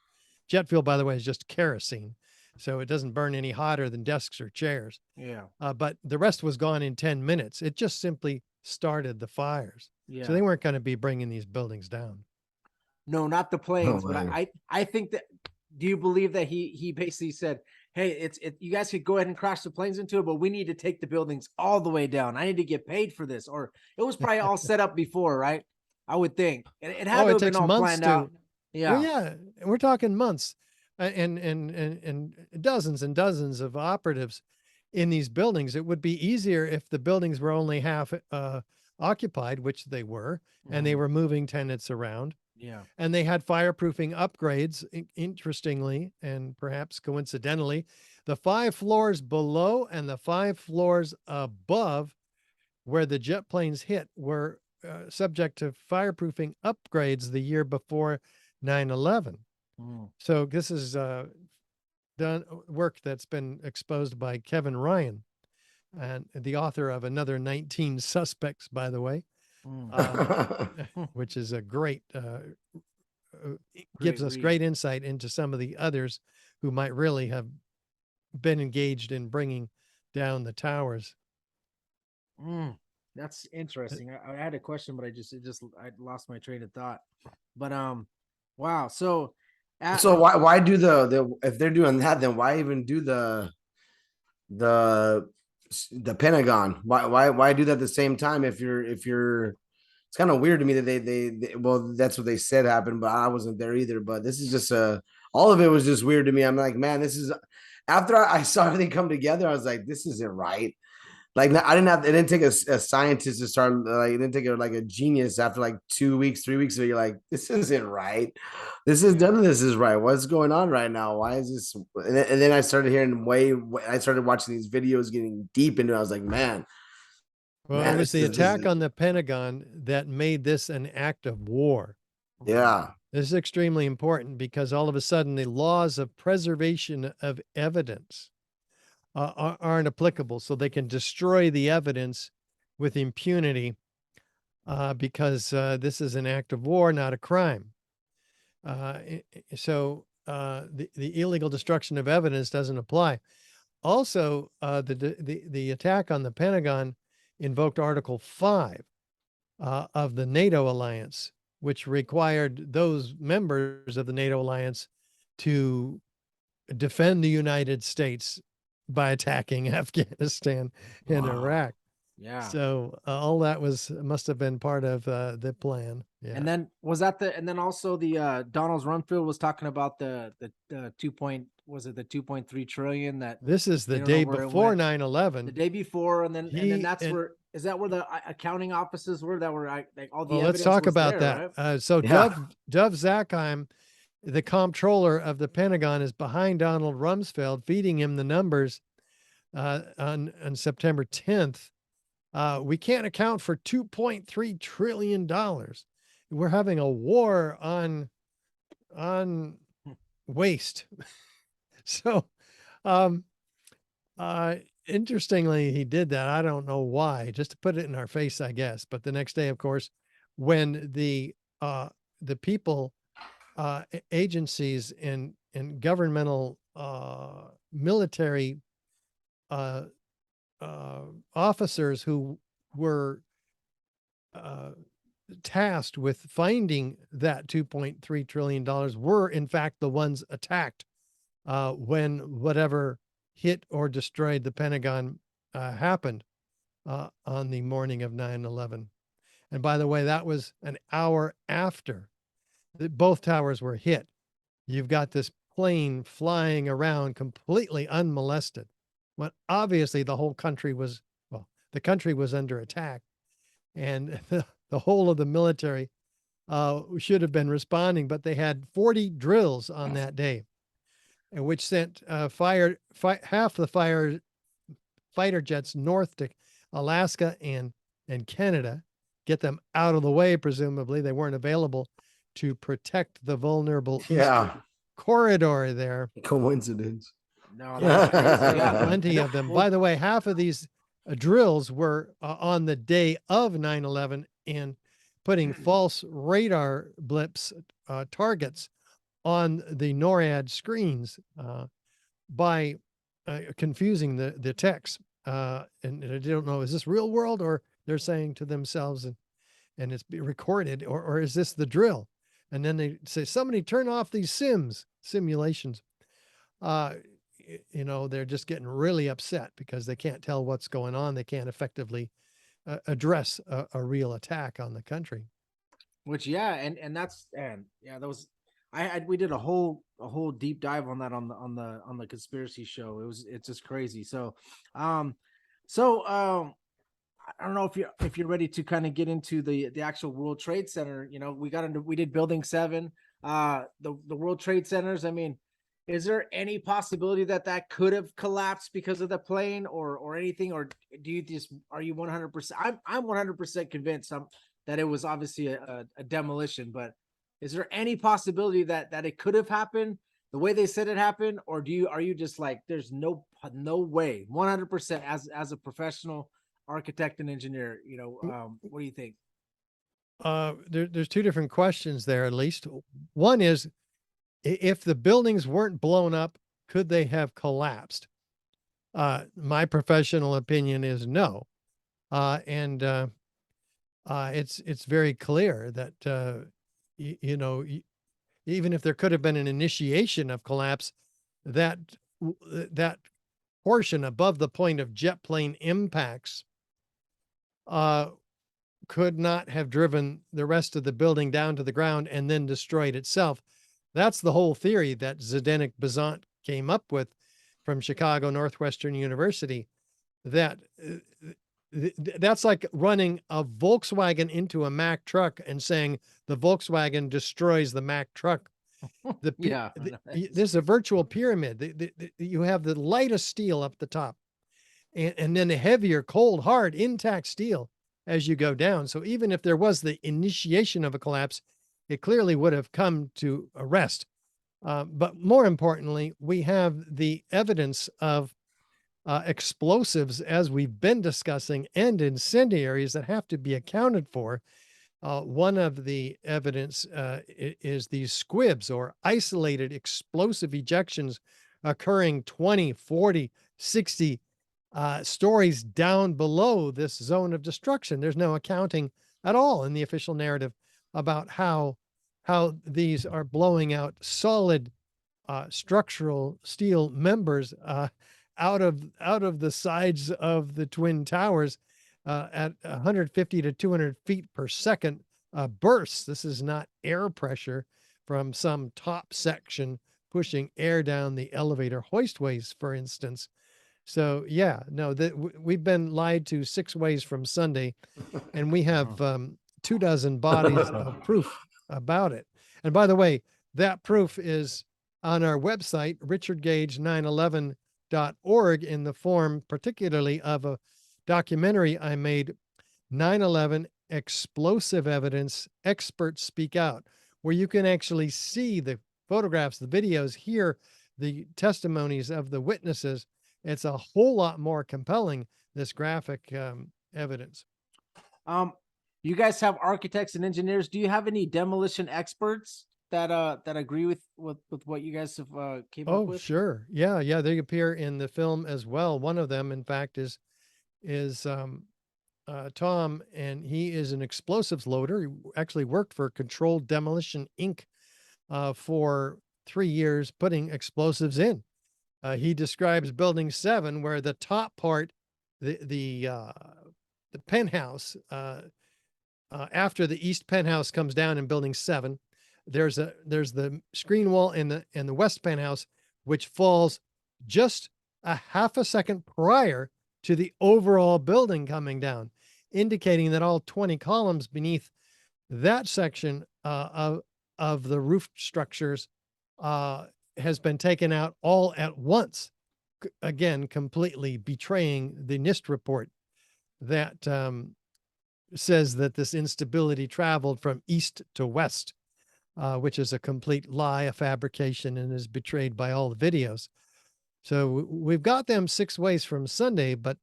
Jet fuel, by the way, is just kerosene, so it doesn't burn any hotter than desks or chairs. Yeah. But the rest was gone in 10 minutes. It just simply started the fires. Yeah. So they weren't going to be bringing these buildings down. No, not the planes, but I think that do you believe that he basically said, hey, you guys could go ahead and crash the planes into it, but we need to take the buildings all the way down. I need to get paid for this. Or it was probably all set up before, right? I would think it had Oh, to it have been takes all months planned out. to. Yeah. Well, yeah, we're talking months, and dozens and dozens of operatives in these buildings. It would be easier if the buildings were only half occupied, which they were, and they Mhm. were moving tenants around, Yeah. and they had fireproofing upgrades. Interestingly, and perhaps coincidentally, the 5 floors below and the 5 floors above where the jet planes hit were subject to fireproofing upgrades the year before 9/11. Mm. So this is done work that's been exposed by Kevin Ryan, and the author of another 19 Suspects, by the way, Mm. which is a great, Great gives us read. great insight into some of the others who might really have been engaged in bringing down the towers. That's interesting. I had a question, but I lost my train of thought. But wow. So So why do the if they're doing that, then why even do the the Pentagon? Why do that at the same time if you're it's kind of weird to me that they well, that's what they said happened, but I wasn't there either. But this is just all of it was just weird to me. I'm like, man, this is after I saw everything come together, I was like, this isn't right. Like I didn't have it didn't take a scientist to start like it didn't take a genius after like 2 weeks, 3 weeks ago. You're like, this isn't right. This is none of this is right. What's going on right now? Why is this? And then I started hearing I started watching these videos getting deep into it. I was like, man, Well, it was this the is attack on the Pentagon that made this an act of war. yeah. This is extremely important because all of a sudden the laws of preservation of evidence aren't applicable. So they can destroy the evidence with impunity because this is an act of war, not a crime. So the illegal destruction of evidence doesn't apply. Also, the attack on the Pentagon invoked Article 5 of the NATO alliance, which required those members of the NATO alliance to defend the United States by attacking Afghanistan and Wow. Iraq. Yeah. So all that must have been part of the plan. Yeah. And then and then also the Donald Rumsfeld was talking about the 2.3 trillion that This is they the don't know day where it before went. 9/11. The day before, and then that's and- where is that where the accounting offices were that were like all the Well, let's evidence talk was about there, that. right? So Yeah. Dov Zakheim, the comptroller of the Pentagon, is behind Donald Rumsfeld, feeding him the numbers on September 10th. We can't account for $2.3 trillion. We're having a war on waste. So, interestingly, he did that. I don't know why, just to put it in our face, I guess. But the next day, of course, when the people, agencies and governmental military officers who were tasked with finding that $2.3 trillion were in fact the ones attacked when whatever hit or destroyed the Pentagon happened on the morning of 9/11. And by the way, that was an hour after both towers were hit. You've got this plane flying around completely unmolested when obviously the whole country was, well, the country was under attack, and the whole of the military should have been responding, but they had 40 drills on that day, and which sent half the fighter jets north to Alaska and Canada, get them out of the way. Presumably, they weren't available to protect the vulnerable Yeah. corridor there. Coincidence. No, that's crazy. Yeah. Plenty of them. Well, By the way, half of these drills were on the day of 9/11 and putting false radar blips targets on the NORAD screens by confusing the text. And I don't know, is this real world or they're saying to themselves and it's recorded, or is this the drill? And then they say, somebody turn off these simulations. They're just getting really upset because they can't tell what's going on. They can't effectively address a real attack on the country. Which, yeah, and that's, and yeah, that was, we did a whole deep dive on that on the conspiracy show. It's just crazy. I don't know if you're ready to kind of get into the actual World Trade Center. We did Building 7, the World Trade Centers. I mean, is there any possibility that could have collapsed because of the plane or anything, or are you 100%? I'm 100% convinced that it was obviously a demolition, but is there any possibility that it could have happened the way they said it happened, or are you just like, there's no way, 100% as a professional architect and engineer, what do you think? There's two different questions there, at least. One is, if the buildings weren't blown up, could they have collapsed? My professional opinion is no. It's very clear that, even if there could have been an initiation of collapse, that portion above the point of jet plane impacts could not have driven the rest of the building down to the ground and then destroyed itself. That's the whole theory that Zdenek Bazant came up with from Chicago Northwestern University. That's like running a Volkswagen into a Mack truck and saying the Volkswagen destroys the Mack truck. Yeah, This is a virtual pyramid. You have the lightest steel up the top, and then the heavier, cold, hard, intact steel as you go down. So even if there was the initiation of a collapse, it clearly would have come to a rest. But more importantly, we have the evidence of explosives, as we've been discussing, and incendiaries that have to be accounted for. One of the evidence is these squibs, or isolated explosive ejections, occurring 20, 40, 60 stories down below this zone of destruction. There's no accounting at all in the official narrative about how these are blowing out solid structural steel members out of the sides of the twin towers at 150 to 200 feet per second bursts. This is not air pressure from some top section pushing air down the elevator hoistways, for instance. So yeah, no, we've been lied to 6 ways from Sunday, and we have 24 bodies of proof about it. And by the way, that proof is on our website, richardgage911.org, in the form particularly of a documentary I made, 9/11 Explosive Evidence, Experts Speak Out, where you can actually see the photographs, the videos, hear the testimonies of the witnesses. It's a whole lot more compelling, this graphic evidence. You guys have architects and engineers. Do you have any demolition experts that agree with what you guys have came up with? Oh, sure. Yeah, they appear in the film as well. One of them, in fact, is Tom, and he is an explosives loader. He actually worked for Controlled Demolition Inc. For 3 years, putting explosives in. He describes Building 7, where the top part, the penthouse, after the east penthouse comes down in Building 7, there's the screen wall in the west penthouse, which falls just a half a second prior to the overall building coming down, indicating that all 20 columns beneath that section of the roof structures has been taken out all at once. Again, completely betraying the NIST report that says that this instability traveled from east to west, which is a complete lie, a fabrication, and is betrayed by all the videos. So we've got them 6 ways from Sunday, but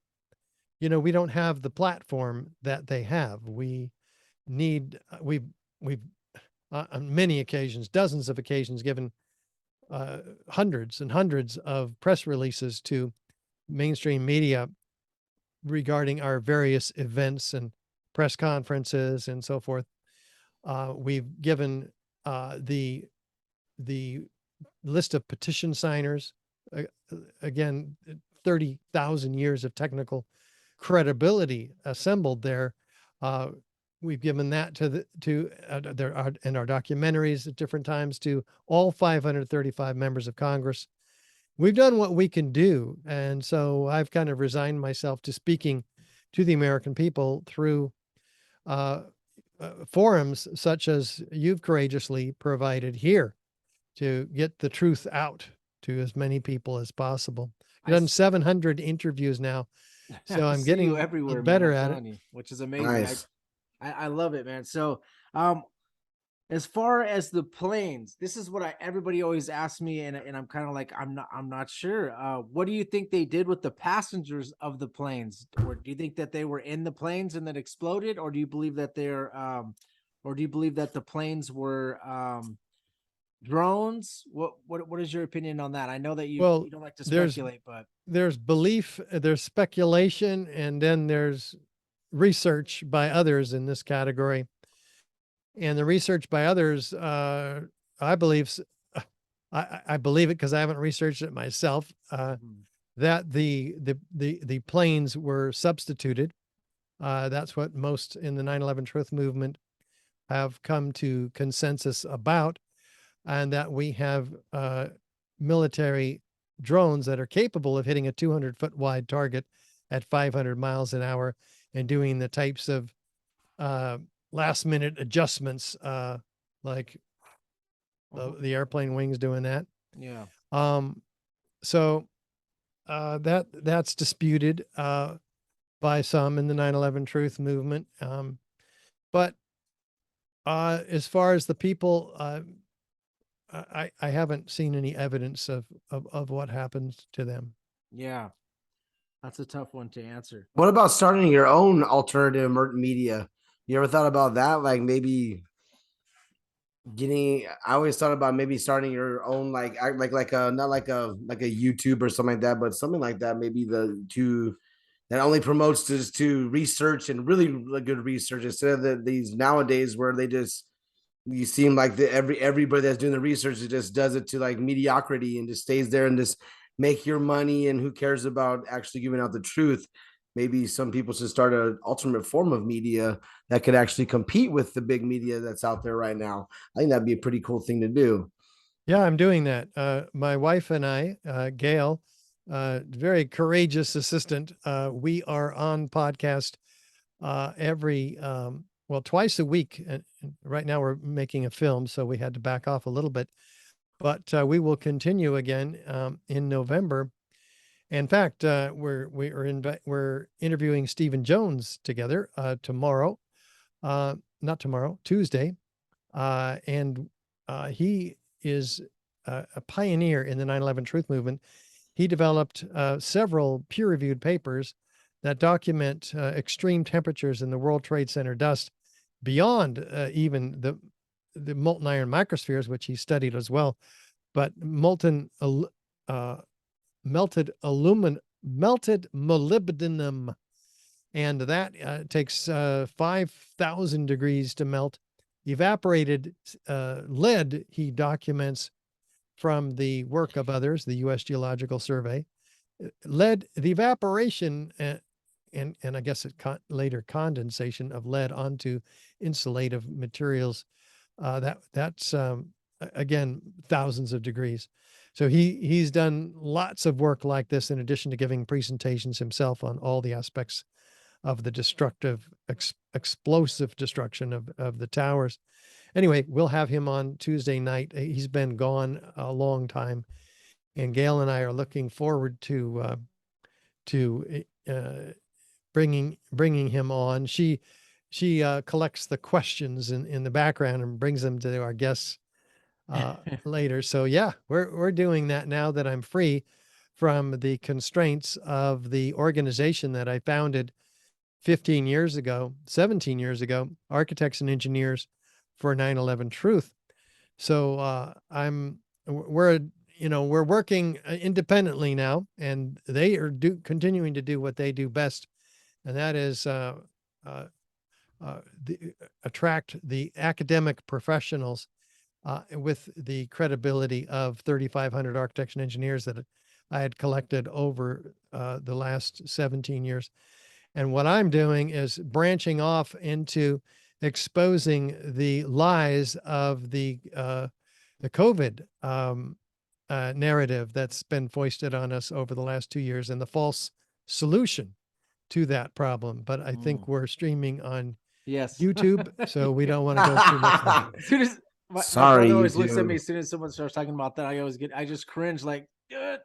we don't have the platform that they have. We've on many occasions, dozens of occasions, given hundreds and hundreds of press releases to mainstream media regarding our various events and press conferences and so forth. We've given the list of petition signers, again, 30,000 years of technical credibility assembled there. We've given that to in our documentaries at different times to all 535 members of Congress. We've done what we can do. And so I've kind of resigned myself to speaking to the American people through forums such as you've courageously provided here to get the truth out to as many people as possible. I've done 700 interviews now, so I'm see getting you everywhere, better man, I'm at it. telling you, which is amazing. Nice. I love it, man. So, as far as the planes, this is what everybody always asks me, and I'm kind of like, I'm not sure. What do you think they did with the passengers of the planes? Or do you think that they were in the planes and then exploded, or do you believe that or do you believe that the planes were drones? What is your opinion on that? I know that you Well, don't like to there's speculate, but there's belief, there's speculation, and then there's research by others in this category. And the research by others, I believe, I believe it because I haven't researched it myself. That the planes were substituted. That's what most in the 9/11 Truth movement have come to consensus about, and that we have military drones that are capable of hitting a 200-foot wide target at 500 miles an hour and doing the types of last minute adjustments, like the airplane wings doing that. yeah. So that's disputed by some in the 9/11 Truth movement. But as far as the people, I haven't seen any evidence of what happened to them. Yeah, that's a tough one to answer. What about starting your own alternative media? You ever thought about that? Like maybe I always thought about maybe starting your own like a not like a YouTube or something like that, but something like that. Maybe that only promotes to research and really good research instead of these nowadays where they just you seem like everybody that's doing the research just does it to like mediocrity and just stays there and just make your money, and who cares about actually giving out the truth. Maybe some people should start an alternate form of media that could actually compete with the big media that's out there right now. I think that'd be a pretty cool thing to do. Yeah, I'm doing that. My wife and I, Gail, very courageous assistant, we are on podcast every twice a week. And right now we're making a film, so we had to back off a little bit, but we will continue again in November. In fact, we're interviewing Stephen Jones together tomorrow, not tomorrow, Tuesday, and he is a pioneer in the 9/11 Truth movement. He developed several peer-reviewed papers that document extreme temperatures in the World Trade Center dust beyond even the molten iron microspheres, which he studied as well, but melted molybdenum, and that takes 5,000 degrees to melt. Evaporated lead, he documents from the work of others, the U.S. Geological Survey. Lead, the evaporation and I guess later condensation of lead onto insulative materials, that's again thousands of degrees. So he's done lots of work like this in addition to giving presentations himself on all the aspects of the destructive, explosive destruction of the towers. Anyway, we'll have him on Tuesday night. He's been gone a long time, and Gail and I are looking forward to bringing him on. She collects the questions in the background and brings them to our guests later. So yeah, we're doing that now that I'm free from the constraints of the organization that I founded 17 years ago, Architects and Engineers for 9/11 Truth. So we're working independently now, and they are continuing to do what they do best, and that is attract the academic professionals with the credibility of 3,500 architects and engineers that I had collected over the last 17 years. And what I'm doing is branching off into exposing the lies of the COVID narrative that's been foisted on us over the last 2 years and the false solution to that problem. But I think we're streaming on Yes. YouTube, so we don't want to go through much more. As soon as my Sorry, brother always looks at YouTube. me as soon as someone starts talking about that, I just cringe like, No,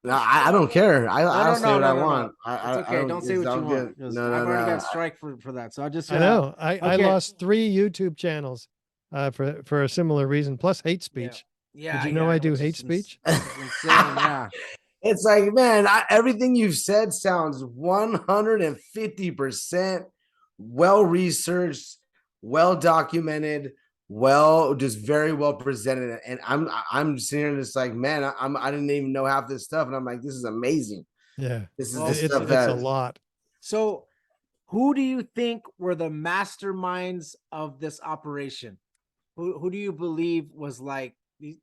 I don't care. I'll say what I no. want. It's okay. Don't say it's what all you good. want because No, I've no, already no. got strike for that. So I just I know. I okay. lost 3 YouTube channels for a similar reason, plus hate speech. Yeah. Did you know I do which hate is speech? insane. Yeah. It's like, man, everything you've said sounds 150% well researched, well documented, just very well presented. And I'm sitting here just like, man, I didn't even know half this stuff, and I'm like, this is amazing. Yeah, This is Well, the stuff it's that a lot. So, who do you think were the masterminds of this operation? Who do you believe was like the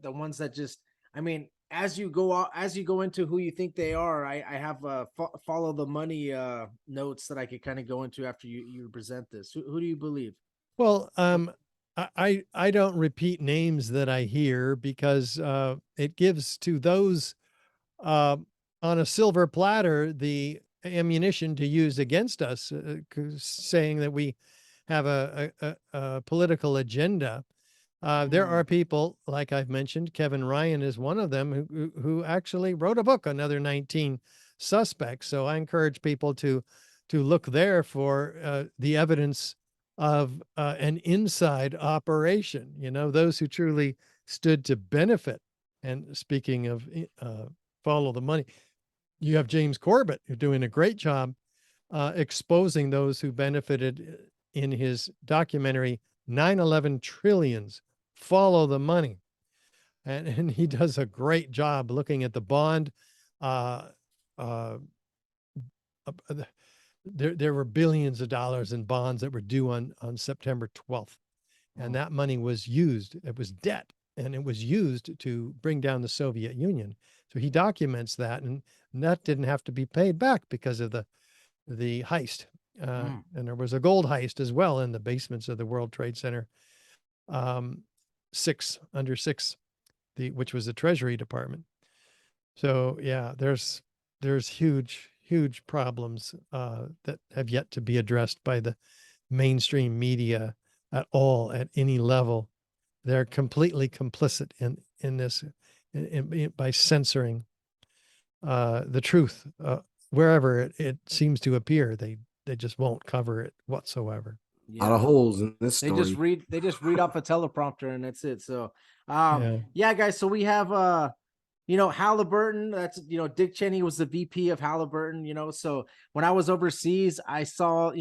ones that just? I mean, as you go into who you think they are, I have follow the money notes that I could kind of go into after you present this. Who do you believe? Well, I don't repeat names that I hear because it gives to those on a silver platter the ammunition to use against us, saying that we have a political agenda. There are people, like I've mentioned, Kevin Ryan is one of them, who actually wrote a book, Another 19 Suspects. So I encourage people to look there for the evidence of an inside operation. You know, those who truly stood to benefit. And speaking of follow the money, you have James Corbett, who's doing a great job exposing those who benefited in his documentary 9/11 Trillions, Follow the Money. And he does a great job looking at the bond. There were billions of dollars in bonds that were due on September 12th. And that money was used. It was debt, and it was used to bring down the Soviet Union. So he documents that, and that didn't have to be paid back because of the heist. And there was a gold heist as well in the basements of the World Trade Center. 6, which was the Treasury Department. So yeah, there's huge problems that have yet to be addressed by the mainstream media at all, at any level. They're completely complicit in this by censoring the truth wherever it seems to appear. They just won't cover it whatsoever. a lot of holes in this story. They just read off a teleprompter and that's it. So yeah guys, so we have Halliburton. That's Dick Cheney was the VP of Halliburton. So when I was overseas, I saw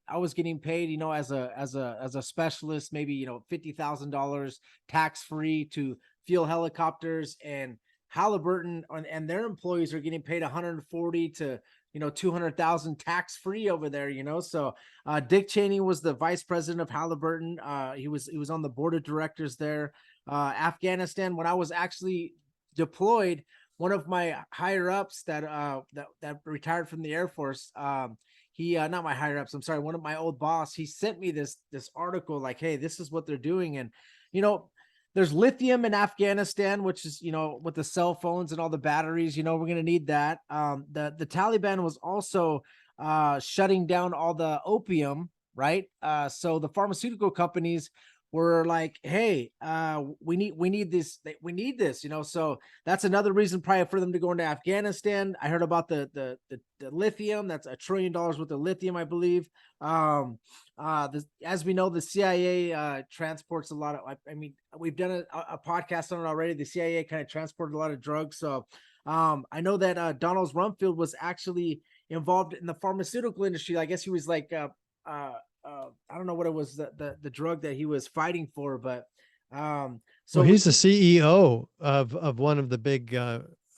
I was getting paid as a specialist, maybe $50,000 tax free to fuel helicopters, and Halliburton and their employees are getting paid 140 to 200,000 tax free over there. So Dick Cheney was the vice president of Halliburton. He was on the board of directors there. Afghanistan, when I was actually deployed, one of my higher ups that retired from the Air Force, he not my higher ups, I'm sorry, one of my old boss, he sent me this article like, hey, this is what they're doing. And there's lithium in Afghanistan, which is with the cell phones and all the batteries, we're going to need that. The Taliban was also shutting down all the opium, right? So the pharmaceutical companies were like, hey, we need this. We need this, so that's another reason probably for them to go into Afghanistan. I heard about the lithium. That's $1 trillion worth of lithium, I believe. As we know, the CIA transports a lot of, I mean, we've done a podcast on it already. The CIA kind of transported a lot of drugs. So I know that Donald Rumsfeld was actually involved in the pharmaceutical industry. I guess he was like, I don't know what it was, the drug that he was fighting for, but so he's the CEO of one of the big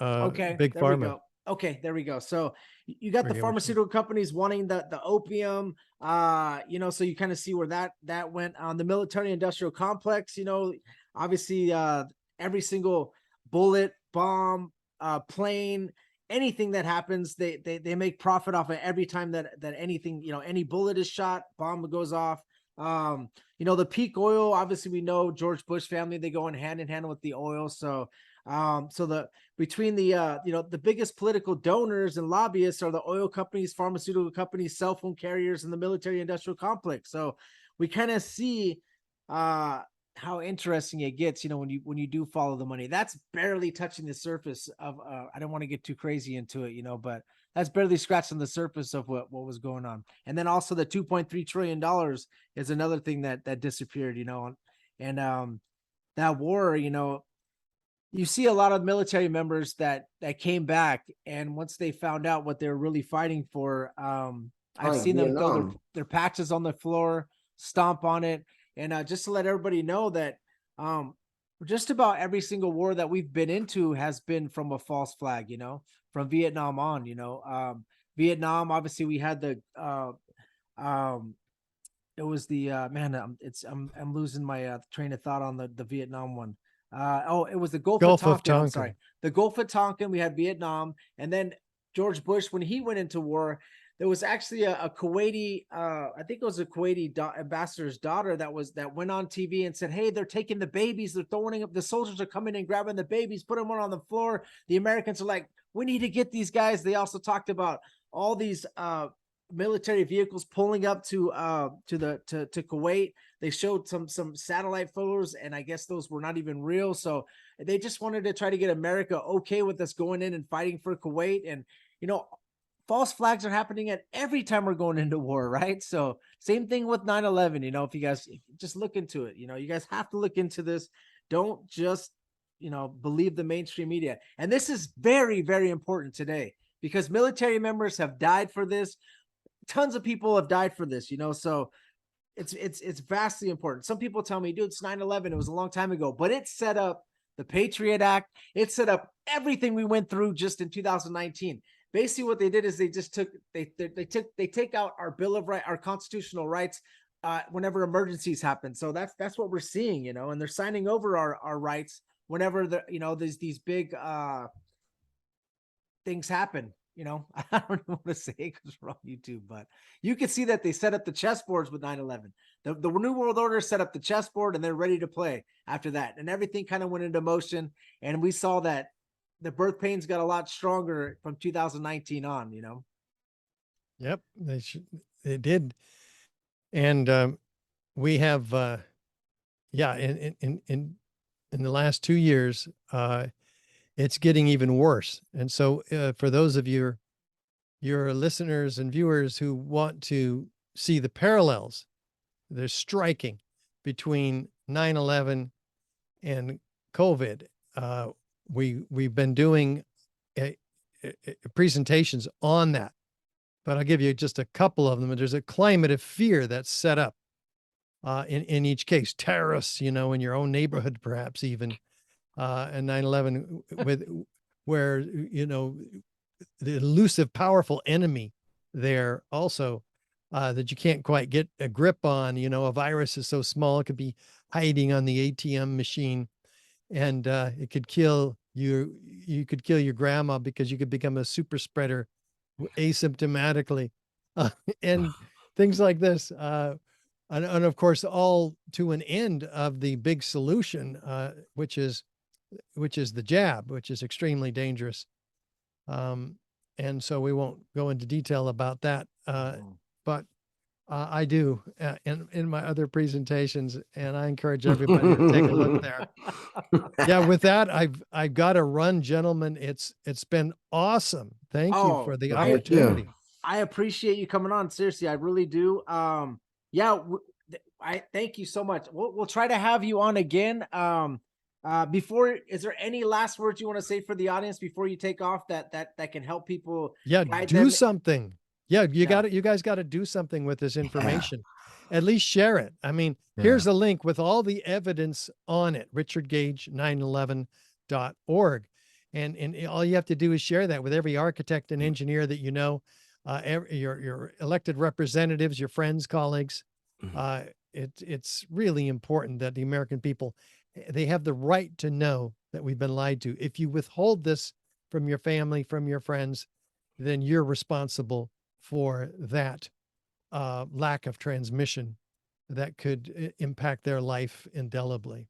okay, big there we pharma. go. Okay, there we go. So you got the Forget which one. pharmaceutical companies wanting the opium, you know, so you kind of see where that went on the military industrial complex, you know, obviously every single bullet, bomb, plane, anything that happens, they make profit off of every time that anything, you know, any bullet is shot, bomb goes off. You know, the peak oil, obviously we know George Bush family, they go in hand with the oil. So so the between the you know, the biggest political donors and lobbyists are the oil companies, pharmaceutical companies, cell phone carriers, and the military industrial complex. So we kind of see how interesting it gets, you know, when you do follow the money. That's barely touching the surface of I don't want to get too crazy into it, you know, but that's barely scratching the surface of what was going on. And then also the $2.3 trillion is another thing that disappeared, you know, and that war, you know, you see a lot of military members that came back, and once they found out what they were really fighting for, I've Like seen them throw Vietnam. their patches on the floor, stomp on it. And just to let everybody know that just about every single war that we've been into has been from a false flag, you know, from Vietnam on, you know. Vietnam, obviously we had the it was the man, I'm losing my train of thought on the Vietnam one. It was the Gulf of Gulf of Tonkin. I'm Tonkin. sorry, the Gulf of Tonkin. We had Vietnam, and then George Bush, when he went into war, there was actually a Kuwaiti, I think it was a Kuwaiti ambassador's daughter that went on TV and said, "Hey, they're taking the babies, they're throwing up. The soldiers are coming and grabbing the babies, putting them on the floor. The Americans are like, we need to get these guys." They also talked about all these military vehicles pulling up to Kuwait. They showed some satellite photos, and I guess those were not even real. So they just wanted to try to get America okay with us going in and fighting for Kuwait. And you know, false flags are happening at every time we're going into war, right? So same thing with 9/11. You know, if you guys just look into it, you know, you guys have to look into this. Don't just, you know, believe the mainstream media. And this is very, very important today because military members have died for this. Tons of people have died for this, you know, so it's vastly important. Some people tell me, dude, it's 9/11. It was a long time ago, but it set up the Patriot Act. It set up everything we went through just in 2019. Basically, what they did is they just they take out our Bill of Rights, our constitutional rights, whenever emergencies happen. So that's what we're seeing, you know, and they're signing over our rights whenever the, you know, these big things happen. You know, I don't know what to say because we're on YouTube, but you can see that they set up the chessboards with 9/11. The New World Order set up the chessboard and they're ready to play after that. And everything kind of went into motion. And we saw that the birth pains got a lot stronger from 2019 on, you know? Yep, they did. And we have, yeah, in the last 2 years, it's getting even worse. And so for those of your listeners and viewers who want to see the parallels, they're striking between 9/11 and COVID. We've been doing presentations on that, but I'll give you just a couple of them. There's a climate of fear that's set up in each case. Terrorists, you know, in your own neighborhood, perhaps even. And 9/11 where, you know, the elusive, powerful enemy there also that you can't quite get a grip on. You know, a virus is so small, it could be hiding on the ATM machine and it could kill you. You could kill your grandma because you could become a super spreader asymptomatically and things like this. And of course, all to an end of the big solution, which is the jab, which is extremely dangerous. And so we won't go into detail about that. But I do in my other presentations, and I encourage everybody to take a look there. Yeah, with that, I've got to run, gentlemen. It's been awesome. Thank you for the opportunity. I appreciate you coming on. Seriously, I really do. Yeah, I thank you so much. We'll try to have you on again. Before, is there any last words you want to say for the audience before you take off that can help people? Yeah, do something. Yeah, you guys got to do something with this information. At least share it. I mean, here's a link with all the evidence on it. Richard Gage 911.org. And all you have to do is share that with every architect and engineer that you know, your elected representatives, your friends, colleagues. It's really important that the American people, they have the right to know that we've been lied to. If you withhold this from your family, from your friends, then you're responsible for that lack of transmission that could impact their life indelibly.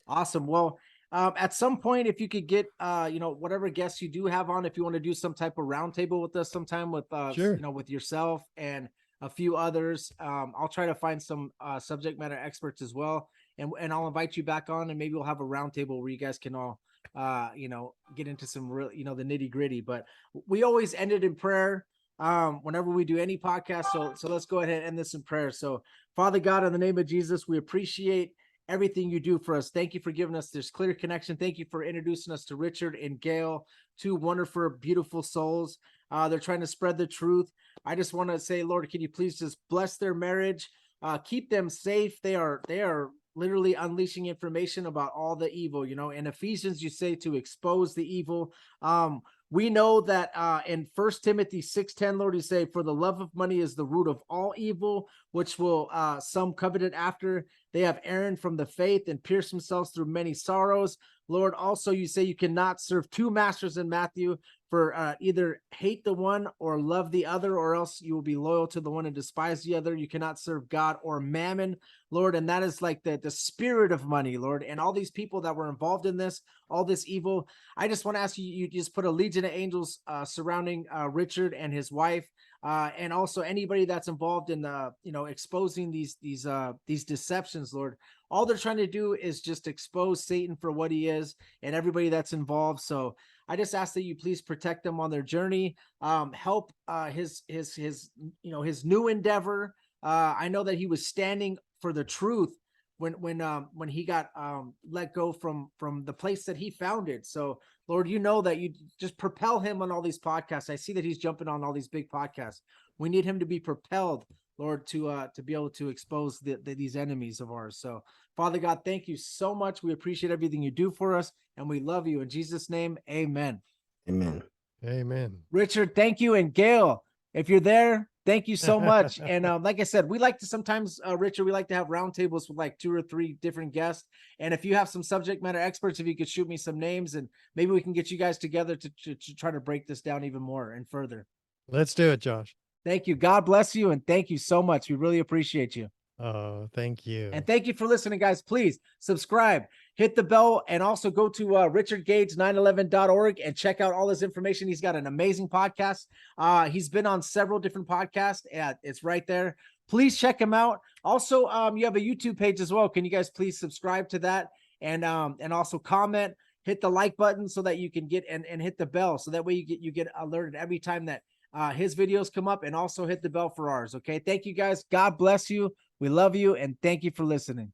Awesome. Well, at some point, if you could get, whatever guests you do have on, if you want to do some type of roundtable with us sometime with, Sure. with yourself and a few others, I'll try to find some subject matter experts as well. And I'll invite you back on, and maybe we'll have a roundtable where you guys can all, get into some real, the nitty gritty. But we always end it in prayer whenever we do any podcast. So let's go ahead and end this in prayer. So, Father God, in the name of Jesus, we appreciate everything you do for us. Thank you for giving us this clear connection. Thank you for introducing us to Richard and Gail, two wonderful, beautiful souls. They're trying to spread the truth. I just want to say, Lord, can you please just bless their marriage, keep them safe. They are literally unleashing information about all the evil. In Ephesians, you say to expose the evil. We know that in 1 Timothy 6:10, Lord, you say, for the love of money is the root of all evil, which will some coveted after. They have erred from the faith and pierced themselves through many sorrows. Lord, also you say you cannot serve two masters in Matthew, for either hate the one or love the other, or else you will be loyal to the one and despise the other. You cannot serve God or mammon, Lord. And that is like the spirit of money, Lord. And all these people that were involved in this, all this evil, I just want to ask you, you just put a legion of angels surrounding Richard and his wife, and also anybody that's involved in exposing these deceptions, Lord. All they're trying to do is just expose Satan for what he is, and everybody that's involved. So I just ask that you please protect them on their journey. Help his new endeavor. I know that he was standing for the truth when he got let go from the place that he founded. So Lord, you know that you just propel him on all these podcasts. I see that he's jumping on all these big podcasts. We need him to be propelled, Lord, to be able to expose these enemies of ours. So Father God, thank you so much. We appreciate everything you do for us, and we love you. In Jesus' name, amen. Amen. Amen. Richard, thank you. And Gail, if you're there, thank you so much. And like I said, we like to sometimes, Richard, we like to have roundtables with like 2 or 3 different guests. And if you have some subject matter experts, if you could shoot me some names, and maybe we can get you guys together to try to break this down even more and further. Let's do it, Josh. Thank you. God bless you. And thank you so much. We really appreciate you. Oh, thank you. And thank you for listening, guys. Please subscribe, hit the bell, and also go to richardgage911.org and check out all his information. He's got an amazing podcast. He's been on several different podcasts. It's right there. Please check him out. Also, you have a YouTube page as well. Can you guys please subscribe to that, and also comment, hit the like button so that you can get and hit the bell, so that way you get alerted every time that his videos come up, and also hit the bell for ours. Okay. Thank you guys. God bless you. We love you. And thank you for listening.